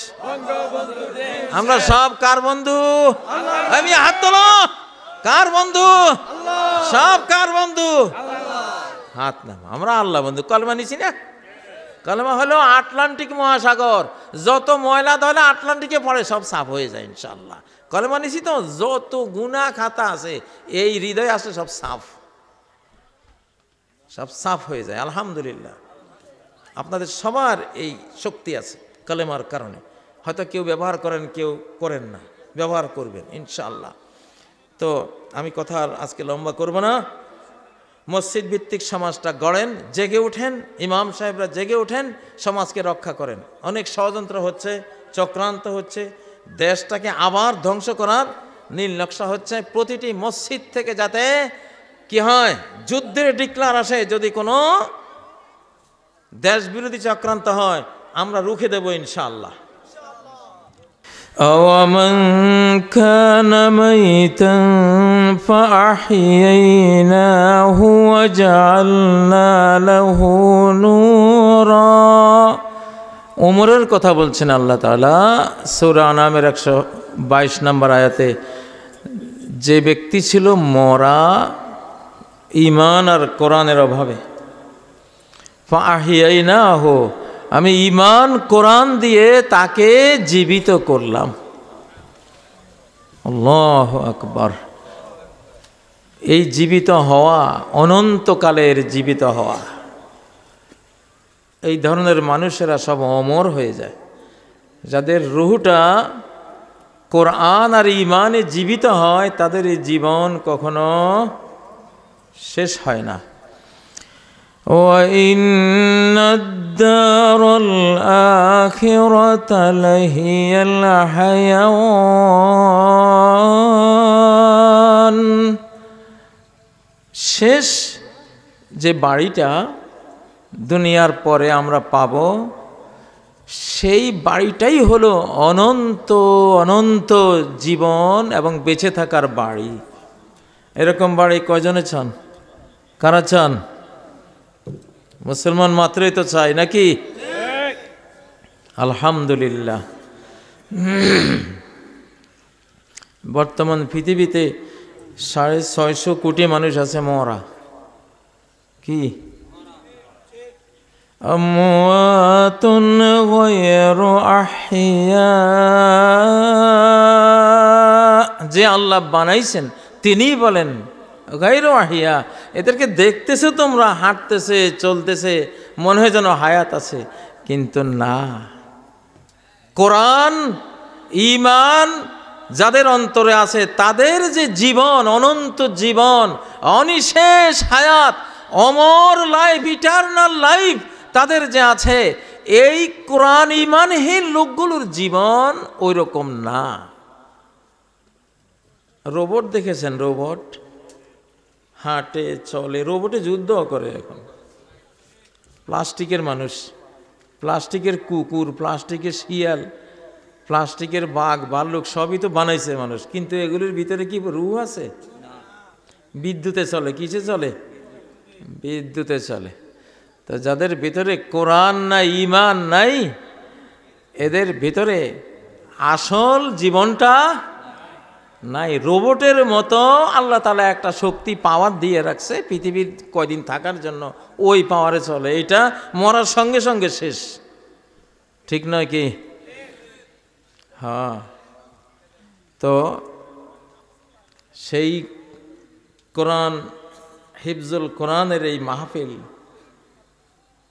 আমরা সব কার বন্ধু? আমি হাত তোলো, কার বন্ধু? সব কার বন্ধু? হাত নাম, আমরা আল্লাহ বন্ধু। কলমা নিছি না, কলমা হলো আটলান্টিক মহাসাগর, যত ময়লা ধয়লা আটলান্টিকে পড়ে সব সাফ হয়ে যায় ইনশাল্লাহ। কলমা নিছি তো, যত গুনাহ খাতা আছে এই হৃদয় আছে সব সাফ, সব সাফ হয়ে যায় আলহামদুলিল্লাহ। আপনাদের সবার এই শক্তি আছে কলেমার কারণে, হয়তো কেউ ব্যবহার করেন, কেউ করেন না, ব্যবহার করবেন ইনশাআল্লাহ। তো আমি কথা আর আজকে লম্বা করব না। মসজিদ ভিত্তিক সমাজটা গড়েন, জেগে ওঠেন, ইমাম সাহেবরা জেগে ওঠেন, সমাজকে রক্ষা করেন। অনেক ষড়যন্ত্র হচ্ছে, চক্রান্ত হচ্ছে, দেশটাকে আবার ধ্বংস করার নীল নকশা হচ্ছে। প্রতিটি মসজিদ থেকে যাতে কি হয়, যুদ্ধের ডিক্লার আসে, যদি কোনো দেশ বিরোধী চক্রান্ত হয় আমরা রুখে দেব ইনশাআল্লাহ। أَوَمَنْ كَانَ مَيْتًا فَأَحْيَيْنَاهُ وَجَعَلْنَا لَهُ نُورًا। ওমরের কথা বলছেন আল্লাহ তাআলা সূরা আনামের 122 নম্বর আয়াতে। যে ব্যক্তি ছিল মরা ঈমান আর কোরআনের অভাবে, ফাহিয়াইনাহু, আমি ঈমান কোরআন দিয়ে তাকে জীবিত করলাম। আল্লাহু আকবার। এই জীবিত হওয়া, অনন্তকালের জীবিত হওয়া, এই ধরনের মানুষেরা সব অমর হয়ে যায়। যাদের রুহটা কোরআন আর ঈমানে জীবিত হয়, তাদের এই জীবন কখনো শেষ হয় না। وَإِنَّ الدَّارَ الْآخِرَةَ لَهِيَ الْحَيَوَانُ। শেষ যে বাড়িটা দুনিয়ার পরে আমরা পাব, সেই বাড়িটাই হলো অনন্ত অনন্ত জীবন এবং বেঁচে থাকার বাড়ি। এরকম বাড়ি কয়জনে চান? কারা চান? মুসলমান মাত্রই তো চাই নাকি? আলহামদুলিল্লাহ। বর্তমান পৃথিবীতে 650 কোটি মানুষ আছে মরা। কি আমওয়াতুন গায়রু আহইয়া, যে আল্লাহ বানাইছেন তিনিই বলেন গায়রু আহইয়া, এদেরকে দেখতেছো তোমরা হাঁটতেছে চলতেছে মনে হয় যেন হায়াত আছে, কিন্তু না। কোরআন ঈমান যাদের অন্তরে আছে তাদের যে জীবন, অনন্ত জীবন, অনিশেষ হায়াত, অমর লাইফ, ইটারনাল লাইফ তাদের যে আছে, এই কোরআন ঈমানহীন লোকগুলোর জীবন ওই রকম না। রোবট দেখেছেন? রোবট হাঁটে চলে, রোবটে যুদ্ধ করে এখন। প্লাস্টিকের মানুষ, প্লাস্টিকের কুকুর, প্লাস্টিকের শিয়াল, প্লাস্টিকের বাঘ ভাল্লুক সবই তো বানাইছে মানুষ, কিন্তু এগুলির ভিতরে কি রূহ আছে? বিদ্যুতে চলে। কিসে চলে? বিদ্যুতে চলে। তো যাদের ভিতরে কোরআন নাই, ঈমান নাই, এদের ভিতরে আসল জীবনটা নাই। রোবটের মতো আল্লাহ তাআলা একটা শক্তি পাওয়ার দিয়ে রাখছে পৃথিবীর কয়দিন থাকার জন্য, ওই পাওয়ারে চলে। এটা মরার সঙ্গে সঙ্গে শেষ, ঠিক নয় কি? হ্যাঁ। তো সেই কোরআন, হিফজুল কোরআনের এই মাহফিল,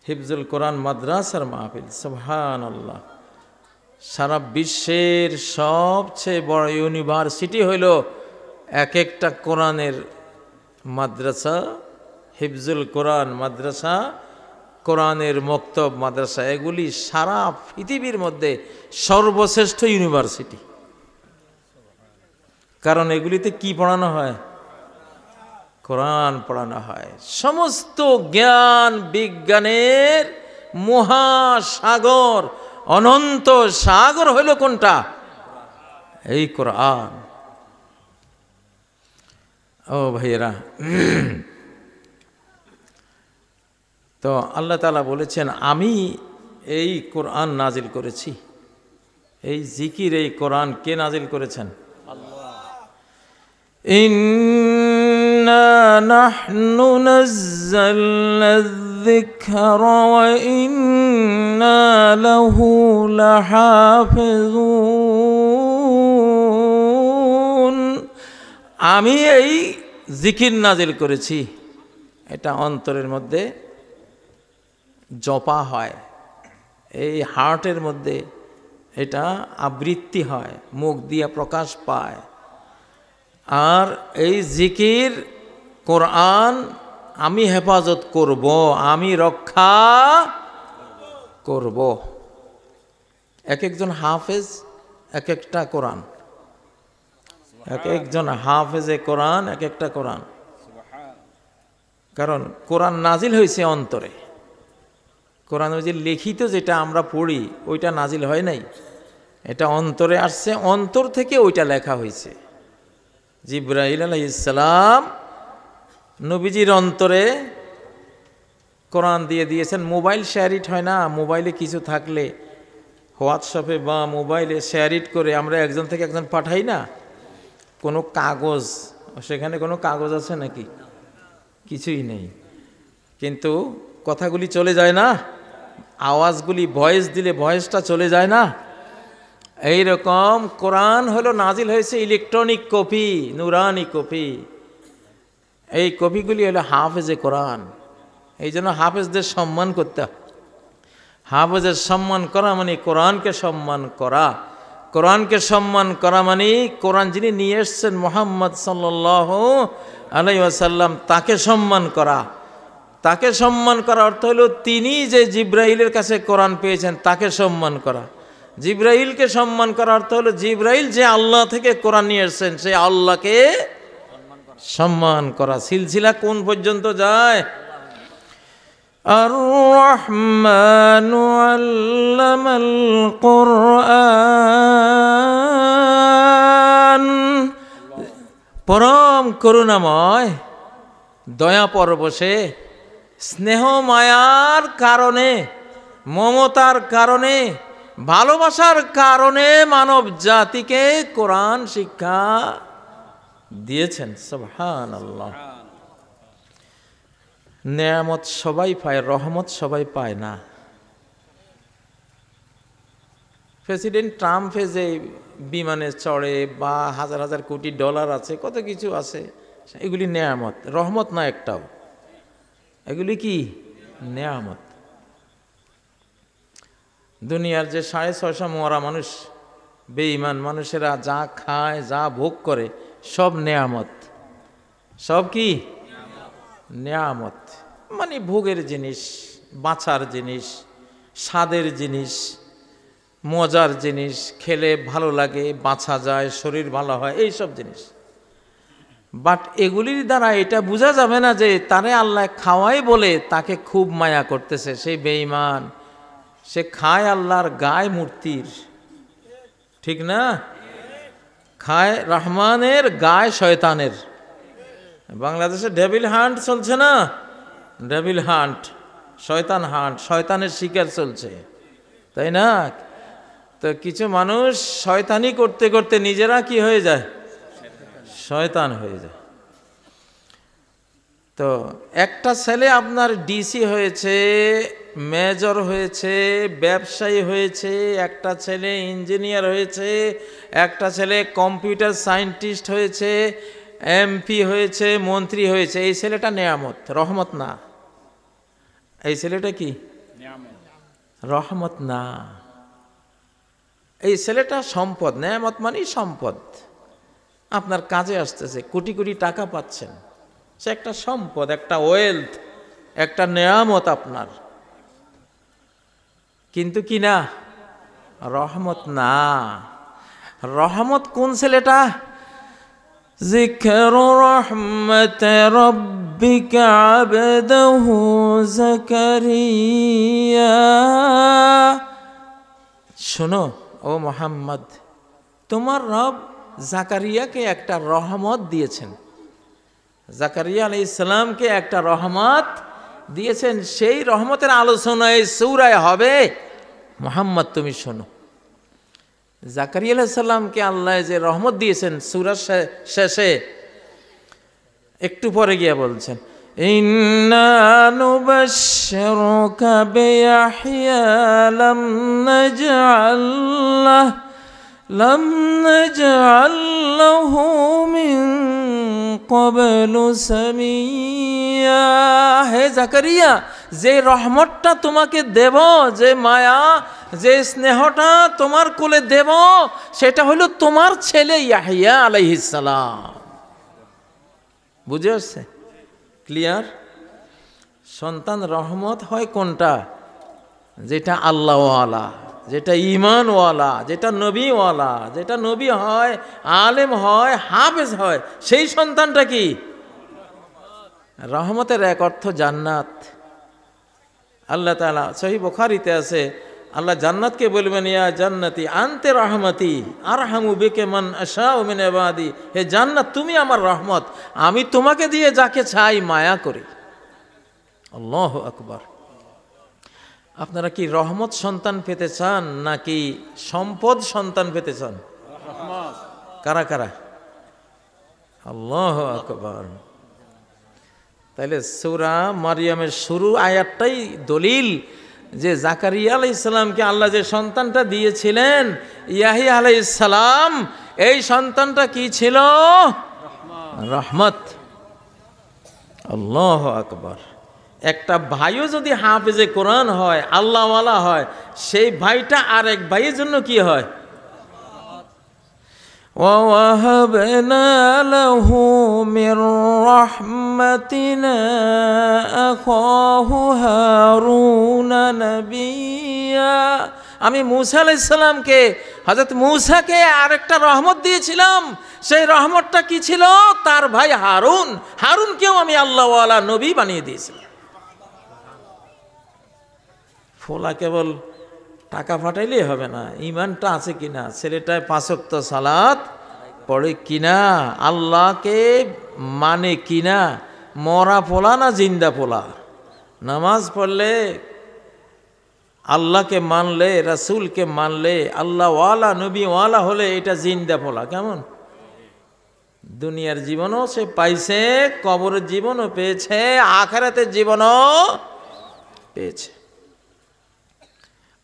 হিফজুল কোরআন মাদ্রাসার মাহফিল, সুবহানাল্লাহ, সারা বিশ্বের সবচেয়ে বড় ইউনিভার্সিটি হইল এক একটা কোরআনের মাদ্রাসা, হিফজুল কোরআন মাদ্রাসা, কোরআনের মক্তব মাদ্রাসা। এগুলি সারা পৃথিবীর মধ্যে সর্বশ্রেষ্ঠ ইউনিভার্সিটি। কারণ এগুলিতে কি পড়ানো হয়? কোরআন পড়ানো হয়। সমস্ত জ্ঞান বিজ্ঞানের মহাসাগর, অনন্ত সাগর হইল কোনটা? এই কোরআন। ও ভাইয়েরা, তো আল্লাহ তাআলা বলেছেন আমি এই কোরআন নাজিল করেছি। এই জিকির, এই কোরআন কে নাজিল করেছেন? আল্লাহ। ইন্না নাহনু নাযালনা যিকরা ওয়া ইন্না লাহু লাহাফিজুন। আমি এই জিকির নাজিল করেছি, এটা অন্তরের মধ্যে জপা হয়, এই হার্টের মধ্যে এটা আবৃত্তি হয়, মুখ দিয়ে প্রকাশ পায়। আর এই জিকির কোরআন আমি হেফাজত করব, আমি রক্ষা করব। এক একজন হাফেজ এক একটা কোরআন, এক একজন হাফেজে কোরআন এক একটা কোরআন। কারণ কোরআন নাজিল হয়েছে অন্তরে। কোরআন ওই যে লিখিত যেটা আমরা পড়ি ওইটা নাজিল হয় নাই, এটা অন্তরে আসছে, অন্তর থেকে ওইটা লেখা হয়েছে। জিবরাইল আলাইহিস সালাম নবীজির অন্তরে কোরআন দিয়ে দিয়েছেন। মোবাইল শেয়ারিট হয় না, মোবাইলে কিছু থাকলে হোয়াটসঅ্যাপে বা মোবাইলে শেয়ারিট করে আমরা একজন থেকে একজন পাঠাই না, কোনো কাগজ, সেখানে কোনো কাগজ আছে নাকি? কিছুই নেই, কিন্তু কথাগুলি চলে যায় না, আওয়াজগুলি ভয়েস দিলে ভয়েসটা চলে যায় না। এই রকম কোরআন হলো নাজিল হয়েছে ইলেকট্রনিক কপি, নুরানি কপি। এই কপিগুলি হলো হাফেজে কোরআন। এই জন্য হাফেজদের সম্মান করতে হয়। হাফেজের সম্মান করা মানে কোরআনকে সম্মান করা। কোরআনকে সম্মান করা মানে কোরআন যিনি নিয়ে এসছেন মুহাম্মদ সাল্লাল্লাহু আলাইহি ওয়াসাল্লাম, তাকে সম্মান করা। তাকে সম্মান করা অর্থ হলো তিনি যে জিব্রাইলের কাছে কোরআন পেয়েছেন তাকে সম্মান করা। জিব্রাইলকে সম্মান করা অর্থ হলো জিব্রাইল যে আল্লাহ থেকে কোরআন নিয়ে এসছেন সেই আল্লাহকে সম্মান করা। সিলসিলা কোন পর্যন্ত যায়? আর-রহমানু আল্লামাল কুরআন, পরম করুণাময় দয়া পরবশে স্নেহ মায়ার কারণে, মমতার কারণে, ভালোবাসার কারণে মানব জাতিকে কোরআন শিক্ষা দিয়েছেন। সুবহানাল্লাহ। নেয়ামত সবাই পায়, রহমত সবাই পায় না। প্রেসিডেন্ট ট্রাম্পে যে বিমানে চড়ে বা হাজার হাজার কোটি ডলার আছে, কত কিছু আছে, এগুলি নেয়ামত, রহমত না একটাও। এগুলি কি? নেয়ামত। দুনিয়ার যে 650 মরা মানুষ, বেঈমান মানুষেরা যা খায়, যা ভোগ করে, সব নেয়ামত। সব কি? নেয়ামত। মানে ভোগের জিনিস, বাঁচার জিনিস, স্বাদের জিনিস, মজার জিনিস, খেলে ভালো লাগে, বাঁচা যায়, শরীর ভালো হয়, এই সব জিনিস। বাট এগুলির দ্বারা এটা বোঝা যাবে না যে তারে আল্লাহ খাওয়াই বলে তাকে খুব মায়া করতেছে। সেই বেঈমান, সে খায় আল্লাহর গায়ে মূর্তির, ঠিক না? খায় রহমানের গায়ে শয়তানের। বাংলাদেশে ডেভিল হান্ট চলছে না? ডেভিল হান্ট, শয়তান হান্ট, শয়তানের শিকার চলছে, তাই না? তো কিছু মানুষ শয়তানি করতে করতে নিজেরা কি হয়ে যায়? শয়তান হয়ে যায়। তো একটা ছেলে আপনার ডিসি হয়েছে, মেজর হয়েছে, ব্যবসায়ী হয়েছে, একটা ছেলে ইঞ্জিনিয়ার হয়েছে, একটা ছেলে কম্পিউটার সায়েন্টিস্ট হয়েছে, এমপি হয়েছে, মন্ত্রী হয়েছে। এই ছেলেটা নেয়ামত, রহমত না। এই ছেলেটা কি? রহমত না। এই ছেলেটা সম্পদ। নেয়ামত মানে সম্পদ, আপনার কাজে আসতেছে, কোটি কোটি টাকা পাচ্ছেন, সে একটা সম্পদ, একটা ওয়েলথ, একটা নেয়ামত আপনার। কিন্তু কি না? রহমত না। রহমত কোন ছেলেটা? যিকরু রাহমাতি রাব্বিকা আবদাহু যাকারিয়া। শোনো ও মুহাম্মদ, তোমার রব জাকারিয়াকে একটা রহমত দিয়েছেন। জাকারিয়া আলাইহিস সালামকে একটা রহমত দিয়েছেন। সেই রহমতের আলোচনা এই সূরায় হবে। মুহাম্মদ তুমি শোনো, জাকারিয়া আলাইহিস সালামকে আল্লাহ যে রহমত দিয়েছেন, সূরার শেষে একটু পরে গিয়ে বলছেন, ইন্না নুবাশশিরুকা বিয়াহইয়া লাম নাজআল লাহু মিন ক্বাবলু সামিয়্যা। হে জাকারিয়া, যে রহমতটা তোমাকে দেব, যে মায়া, যে স্নেহটা তোমার কোলে দেব, সেটা হলো তোমার ছেলে ইয়াহইয়া আলাইহিস সালাম। বুঝে আসছে? ক্লিয়ার? সন্তান রহমত হয় কোনটা? যেটা আল্লাহওয়ালা, যেটা ঈমানওয়ালা, যেটা নবীওয়ালা, যেটা নবী হয়, আলেম হয়, হাফেজ হয়, সেই সন্তানটা কি? রহমতের এক অর্থ জান্নাত। আল্লাহ তাআলা সহিহ বুখারীতে আছে, আল্লাহ জান্নাতকে বলবেন, ইয়া জান্নাতি আনতে রহমতি আরহামু বিকা মান আশাউ মিন ইবাদি। হে জান্নাত, তুমি আমার রহমত, আমি তোমাকে দিয়ে যাকে চাই মায়া করি। আল্লাহু আকবার। আপনারা কি রহমত সন্তান পেতে চান নাকি সম্পদ সন্তান পেতে চান? কারা কারা? আল্লাহু আকবার। তাইলে সূরা মারইয়ামের শুরু আয়াতটাই দলিল যে জাকারিয়া আলাইহিস সালামকে আল্লাহ যে সন্তানটা দিয়েছিলেন, ইয়াহইয়া আলাইহিস সালাম, এই সন্তানটা কি ছিল? রহমত। আল্লাহু আকবার। একটা ভাইও যদি হাফেজে কোরআন হয়, আল্লাহওয়ালা হয়, সেই ভাইটা আরেক ভাইয়ের জন্য কি হয়? وَوَهَبْنَا لَهُ مِنْ رَحْمَتِنَا أَخَاهُ هَارُونَ نَبِيًّا। আমি মূসা আলাইহিস সালামকে, হযরত মূসাকে আরেকটা রহমত দিয়েছিলাম। সেই রহমতটা কি ছিল? তার ভাই হারুন। হারুনকেও আমি আল্লাহওয়ালা নবী বানিয়ে দিয়েছিলাম। ফোলা কেবল টাকা পাঠাইলেই হবে না, ইমানটা আছে কিনা, ছেলেটায় 5 ওয়াক্ত সালাত পড়ে কিনা, আল্লাহকে মানে কিনা, মরা পোলা না জিন্দা পোলা। নামাজ পড়লে আল্লাহকে মানলে, রাসূলকে মানলে, আল্লাহ ওয়ালা নবী ওয়ালা হলে এটা জিন্দা পোলা। কেমন? দুনিয়ার জীবনও সে পাইছে, কবরের জীবনও পেয়েছে, আখিরাতের জীবনও পেয়েছে।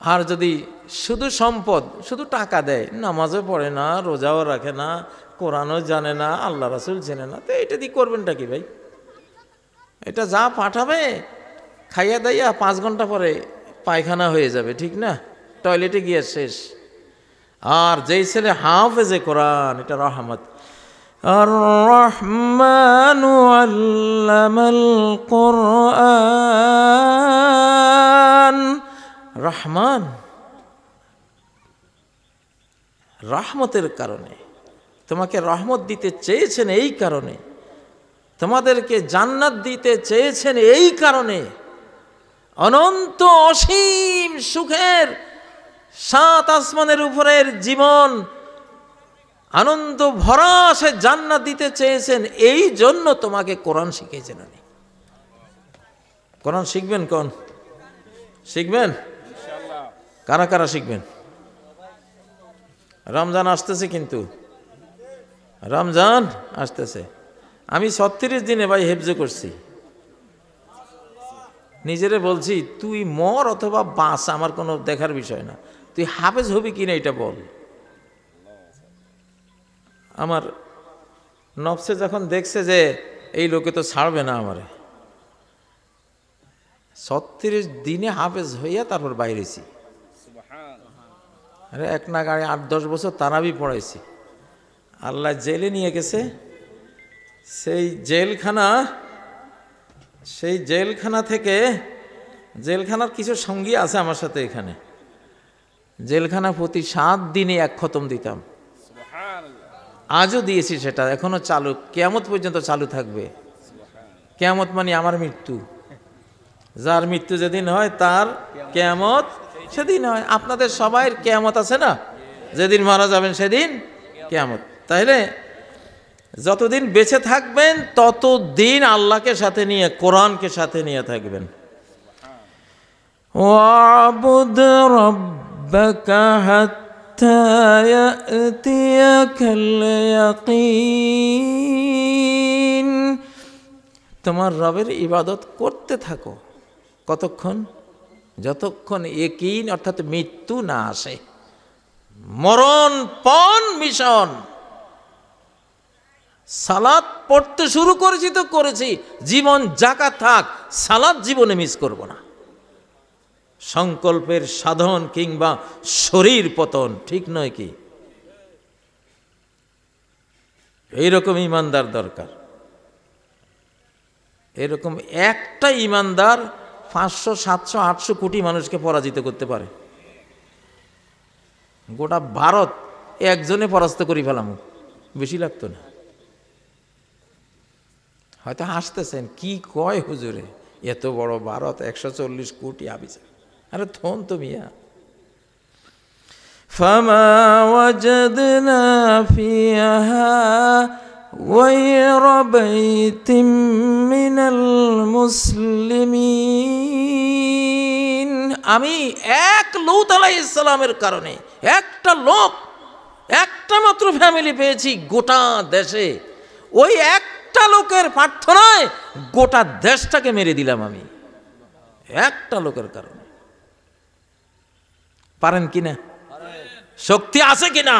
আর যদি শুধু সম্পদ, শুধু টাকা দেয়, নামাজও পড়ে না, রোজাও রাখে না, কোরআনও জানে না, আল্লাহ রাসূল চেনে না, তো এটা দিয়ে করবেনটা কি ভাই? এটা যা পাঠাবে খাইয়া দাইয়া 5 ঘন্টা পরে পায়খানা হয়ে যাবে, ঠিক না? টয়লেটে গিয়ে শেষ। আর যেই ছেলে হাফেজে কোরআন, এটা রহমত। আর রহমানু আল্লামাল কোরআন, রহমান রহমতের কারণে তোমাকে রহমত দিতে চেয়েছেন, এই কারণে তোমাদেরকে জান্নাত দিতে চেয়েছেন, এই কারণে অনন্ত অসীম সুখের 7 আসমানের উপরের জীবন আনন্দ ভরা সে জান্নাত দিতে চেয়েছেন, এই জন্য তোমাকে কোরআন শিখিয়েছেন। উনি কোরআন শিখবেন, কোন শিখবেন? কারা কারা শিখবেন? রমজান আসতেছে, কিন্তু রমজান আসতেছে। আমি 36 দিনে ভাই হেফজে করছি। নিজেরে বলছি, তুই মর অথবা বাঁচ, আমার কোনো দেখার বিষয় না, তুই হাফেজ হবি কিনা এটা বল। আমার নফসে যখন দেখছে যে এই লোকে তো ছাড়বে না আমারে, 36 দিনে হাফেজ হইয়া তারপর বাইরেছি। আরে এক না গাড়ি 8-10 বছর তারাবি পড়াইছি। আল্লাহ জেলে নিয়ে গেছে, সেই জেলখানা থেকে, জেলখানার কিছু সঙ্গী আছে আমার সাথে এখানে, জেলখানা প্রতি 7 দিনে 1 খতম দিতাম। আজও দিয়েছি, সেটা এখনো চালু, কিয়ামত পর্যন্ত চালু থাকবে। কিয়ামত মানে আমার মৃত্যু, যার মৃত্যু যেদিন হয় তার কিয়ামত সেদিন হয়। আপনাদের সবাইয়ের কিয়ামত আছে না, যেদিন মারা যাবেন সেদিন কিয়ামত। তাইলে যতদিন বেঁচে থাকবেন ততদিন আল্লাহকে সাথে নিয়ে, কোরআনকে সাথে নিয়ে থাকবেন। ওয়াবুদ রাব্বাকা হাত্তা ইয়াতিয়াকাল ইয়াকিন, তোমার রবের ইবাদত করতে থাকো। কতক্ষণ? যতক্ষণ ইয়াকিন অর্থাৎ মৃত্যু না আসে। মরণপণ মিশন। সালাত পড়তে শুরু করেছি তো করেছি, জীবন যাকা থাক, সালাত জীবনে মিস করব না। সংকল্পের সাধন কিংবা শরীর পতন, ঠিক নয় কি? এইরকম ইমানদার দরকার। এরকম একটা ইমানদার 500, 700, 800 কোটি মানুষকে পরাজিত করতে পারে। গোটা ভারত একজনে পরাস্ত করি ফেলাম, বেশি লাগতো না। হয়তো হাসতেছেন, কি কয় হুজুরে, এত বড় ভারত, 140 কোটি আবিজা। আরে থন তো মিয়া। ফামা ওয়াজাদনা ফিহা গায়রা বাইতিম মিনাল মুসলিমিন। আমি এক লূত আলাইহিস সালামের কারণে একটা লোক, একটা মাত্র ফ্যামিলি পেয়েছি গোটা দেশে। ওই একটা লোকের প্রার্থনায় গোটা দেশটাকে মেরে দিলাম আমি, একটা লোকের কারণে। পারেন কিনা? শক্তি আছে কিনা?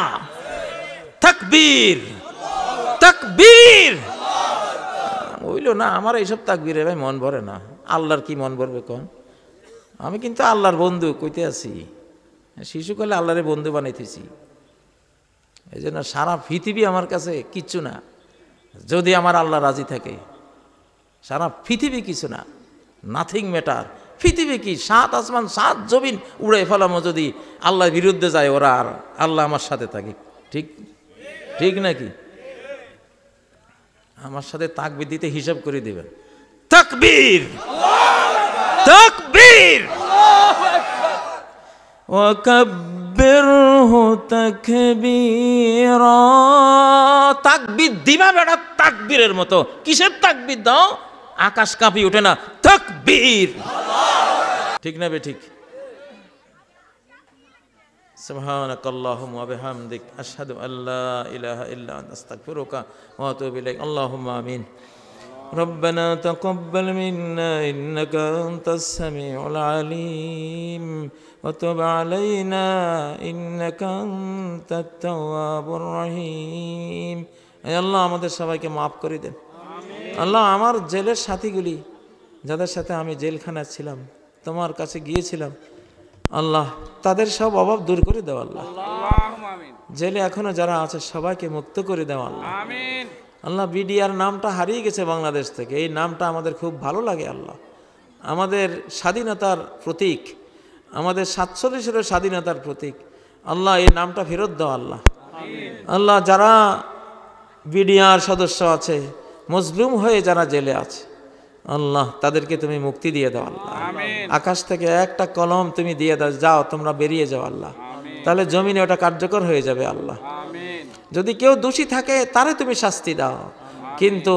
তাকবীর, তাকবীর। হইল না আমার এইসব তাকবীরে ভাই মন ভরে না। আল্লাহর কি মন ভরবে কোন? আমি কিন্তু আল্লাহর বন্ধু কইতে আছি, শিশুকালে আল্লাহরে বন্ধু বানাইতেছি। এই জন্য সারা পৃথিবী আমার কাছে কিচ্ছু না, যদি আমার আল্লাহ রাজি থাকে। সারা পৃথিবী কিছু না, নাথিং ম্যাটার। পৃথিবী কি 7 আসমান 7 জমিন উড়ে ফেলামো, যদি আল্লাহর বিরুদ্ধে যায় ওরা আর আল্লাহ আমার সাথে থাকে। ঠিক ঠিক নাকি? আমার সাথে তাকবীর দিতে হিসাব করে দিবেন। তাকবীর, তাকবীর। وكبره تكبيرا তাকবীর দিবা বেটা তাকবীরের মতো কিসের তাকবীর দাও আকাশ কাঁপি ওঠে না তাকবীর ঠিক না বে ঠিক سبحانك اللهم وبحمدك أشهد أن لا إله إلا أنت أستغفرك وأتوب إليك اللهم آمين ربنا تقبل منا إنك أنت السميع العليم وتب علينا إنك أنت التواب الرحيم يا الله আমাদের সবাইকে maaf করে দেন আল্লাহ আমার জেলের সাথীগুলি যাদের সাথে আমি জেলখানায় ছিলাম তোমার কাছে গিয়েছিলাম আল্লাহ তাদের সব অভাব দূর করে দাও আল্লাহ জেলে এখনো যারা আছে সবাইকে মুক্ত করে দাও আল্লাহ আমিন আল্লাহ বিডিআর নামটা হারিয়ে গেছে বাংলাদেশ থেকে এই নামটা আমাদের খুব ভালো লাগে আল্লাহ আমাদের স্বাধীনতার প্রতীক আমাদের 47 স্বাধীনতার প্রতীক আল্লাহ এই নামটা ফেরত দাও আল্লাহ আল্লাহ যারা বিডিআর সদস্য আছে মজলুম হয়ে যারা জেলে আছে আল্লাহ তাদেরকে তুমি মুক্তি দিয়ে দাও আল্লাহ আকাশ থেকে একটা কলম তুমি দিয়ে দাও যাও তোমরা বেরিয়ে যাও আল্লাহ তাহলে জমিনে ওটা কার্যকর হয়ে যাবে আল্লাহ যদি কেউ দোষী থাকে তারে তুমি শাস্তি দাও কিন্তু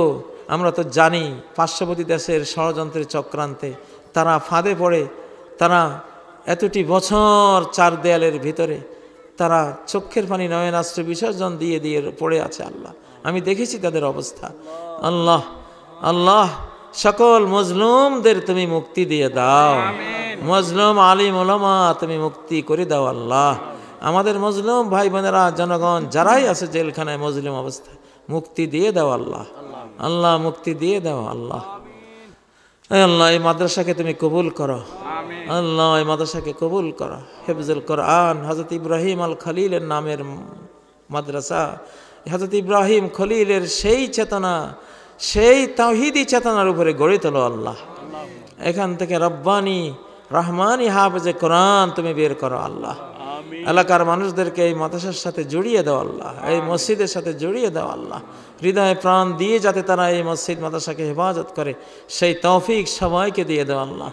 আমরা তো জানি পার্শ্ববর্তী দেশের ষড়যন্ত্রের চক্রান্তে তারা ফাঁদে পড়ে তারা এতটি বছর চার দেয়ালের ভিতরে তারা চোখের পানি নয়নাস্ত্র বিসর্জন দিয়ে দিয়ে পড়ে আছে আল্লাহ আমি দেখেছি তাদের অবস্থা আল্লাহ আল্লাহ সকল মজলুমদের তুমি মুক্তি দিয়ে দাও মজলুম আলিম ওলামা তুমি মুক্তি করে দাও আল্লাহ আমাদের মজলুম ভাই বোনেরা জনগণ যারাই আছে জেলখানায় মজলুম অবস্থায় মুক্তি দিয়ে দাও আল্লাহ আল্লাহ মুক্তি দিয়ে দাও আল্লাহ আল্লাহ এই মাদ্রাসাকে তুমি কবুল করো আল্লাহ এই মাদ্রাসাকে কবুল করো হিফজুল কোরআন হযরত ইব্রাহিম আল খলিলের নামের মাদ্রাসা হযরত ইব্রাহিম খলিলের সেই চেতনা সেই তাওহীদি চেতনার উপরে গড়ে তোলো আল্লাহ এখান থেকে রব্বানি রহমানি হাফেজে কোরআন তুমি বের করো আল্লাহ এলাকার মানুষদেরকে এই মাদ্রাসার সাথে জড়িয়ে দাও আল্লাহ এই মসজিদের সাথে জড়িয়ে দাও আল্লাহ হৃদয়ে প্রাণ দিয়ে যাতে তারা এই মসজিদ মাদ্রাসাকে হেফাজত করে সেই তৌফিক সবাইকে দিয়ে দাও আল্লাহ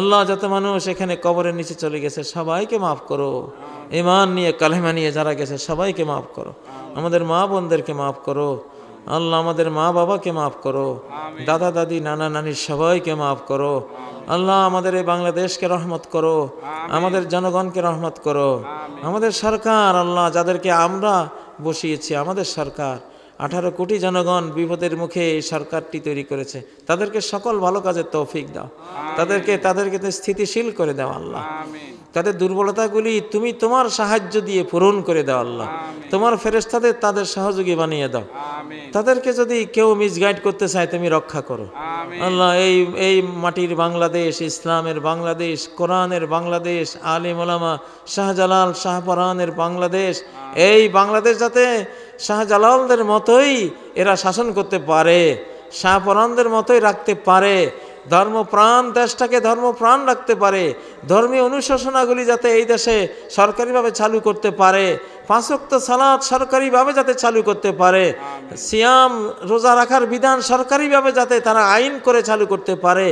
আল্লাহ যত মানুষ এখানে কবরের নিচে চলে গেছে সবাইকে মাফ করো ঈমান নিয়ে কালেমা নিয়ে যারা গেছে সবাইকে মাফ করো আমাদের মা বোনদেরকে মাফ করো আল্লাহ আমাদের মা বাবাকে মাফ করো দাদা দাদি নানা নানি সবাইকে মাফ করো আল্লাহ আমাদের এই বাংলাদেশকে রহমত করো আমাদের জনগণকে রহমত করো আমাদের সরকার আল্লাহ যাদেরকে আমরা বসিয়েছি আমাদের সরকার 18 কোটি জনগণ বিপদের মুখে এই সরকারটি তৈরি করেছে তাদেরকে সকল ভালো কাজের তৌফিক দাও তাদেরকে স্থিতিশীল করে দাও আল্লাহ তাদের দুর্বলতাগুলি তুমি তোমার সাহায্য দিয়ে পূরণ করে দাও আল্লাহ তোমার ফেরেশতাদের তাদের সহযোগী বানিয়ে দাও তাদেরকে যদি কেউ মিসগাইড করতে চায় তুমি রক্ষা করো আল্লাহ এই মাটির বাংলাদেশ ইসলামের বাংলাদেশ কোরআনের বাংলাদেশ আলিম ওলামা শাহজালাল শাহপরানের বাংলাদেশ এই বাংলাদেশ যাতে শাহজালালদের মতোই এরা শাসন করতে পারে শাহপরানদের মতোই রাখতে পারে ধর্মপ্রাণ দেশটাকে ধর্মপ্রাণ রাখতে পারে ধর্মীয় অনুশাসনাগুলি যাতে এই দেশে সরকারিভাবে চালু করতে পারে 5 ওয়াক্ত সালাত সরকারিভাবে যাতে চালু করতে পারে সিয়াম রোজা রাখার বিধান সরকারিভাবে যাতে তারা আইন করে চালু করতে পারে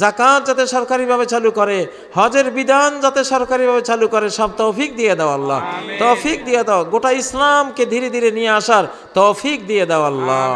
যাকাত যাতে সরকারিভাবে চালু করে হজের বিধান যাতে সরকারিভাবে চালু করে সব তৌফিক দিয়ে দাও আল্লাহ তৌফিক দিয়ে দাও গোটা ইসলামকে ধীরে ধীরে নিয়ে আসার তৌফিক দিয়ে দাও আল্লাহ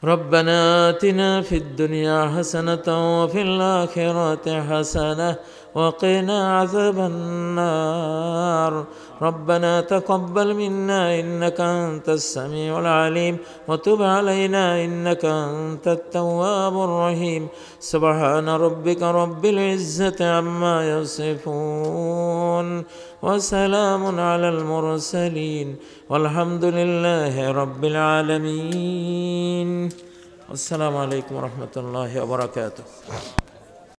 ربنا آتنا في الدنيا حسنة وفي الآخرة حسنة وقنا عذاب النار ربنا تقبل منا إنك أنت السميع العليم وتب علينا إنك أنت التواب الرحيم سبحان ربك رب العزة عما يصفون وسلام على المرسلين والحمد لله رب العالمين السلام عليكم ورحمة الله وبركاته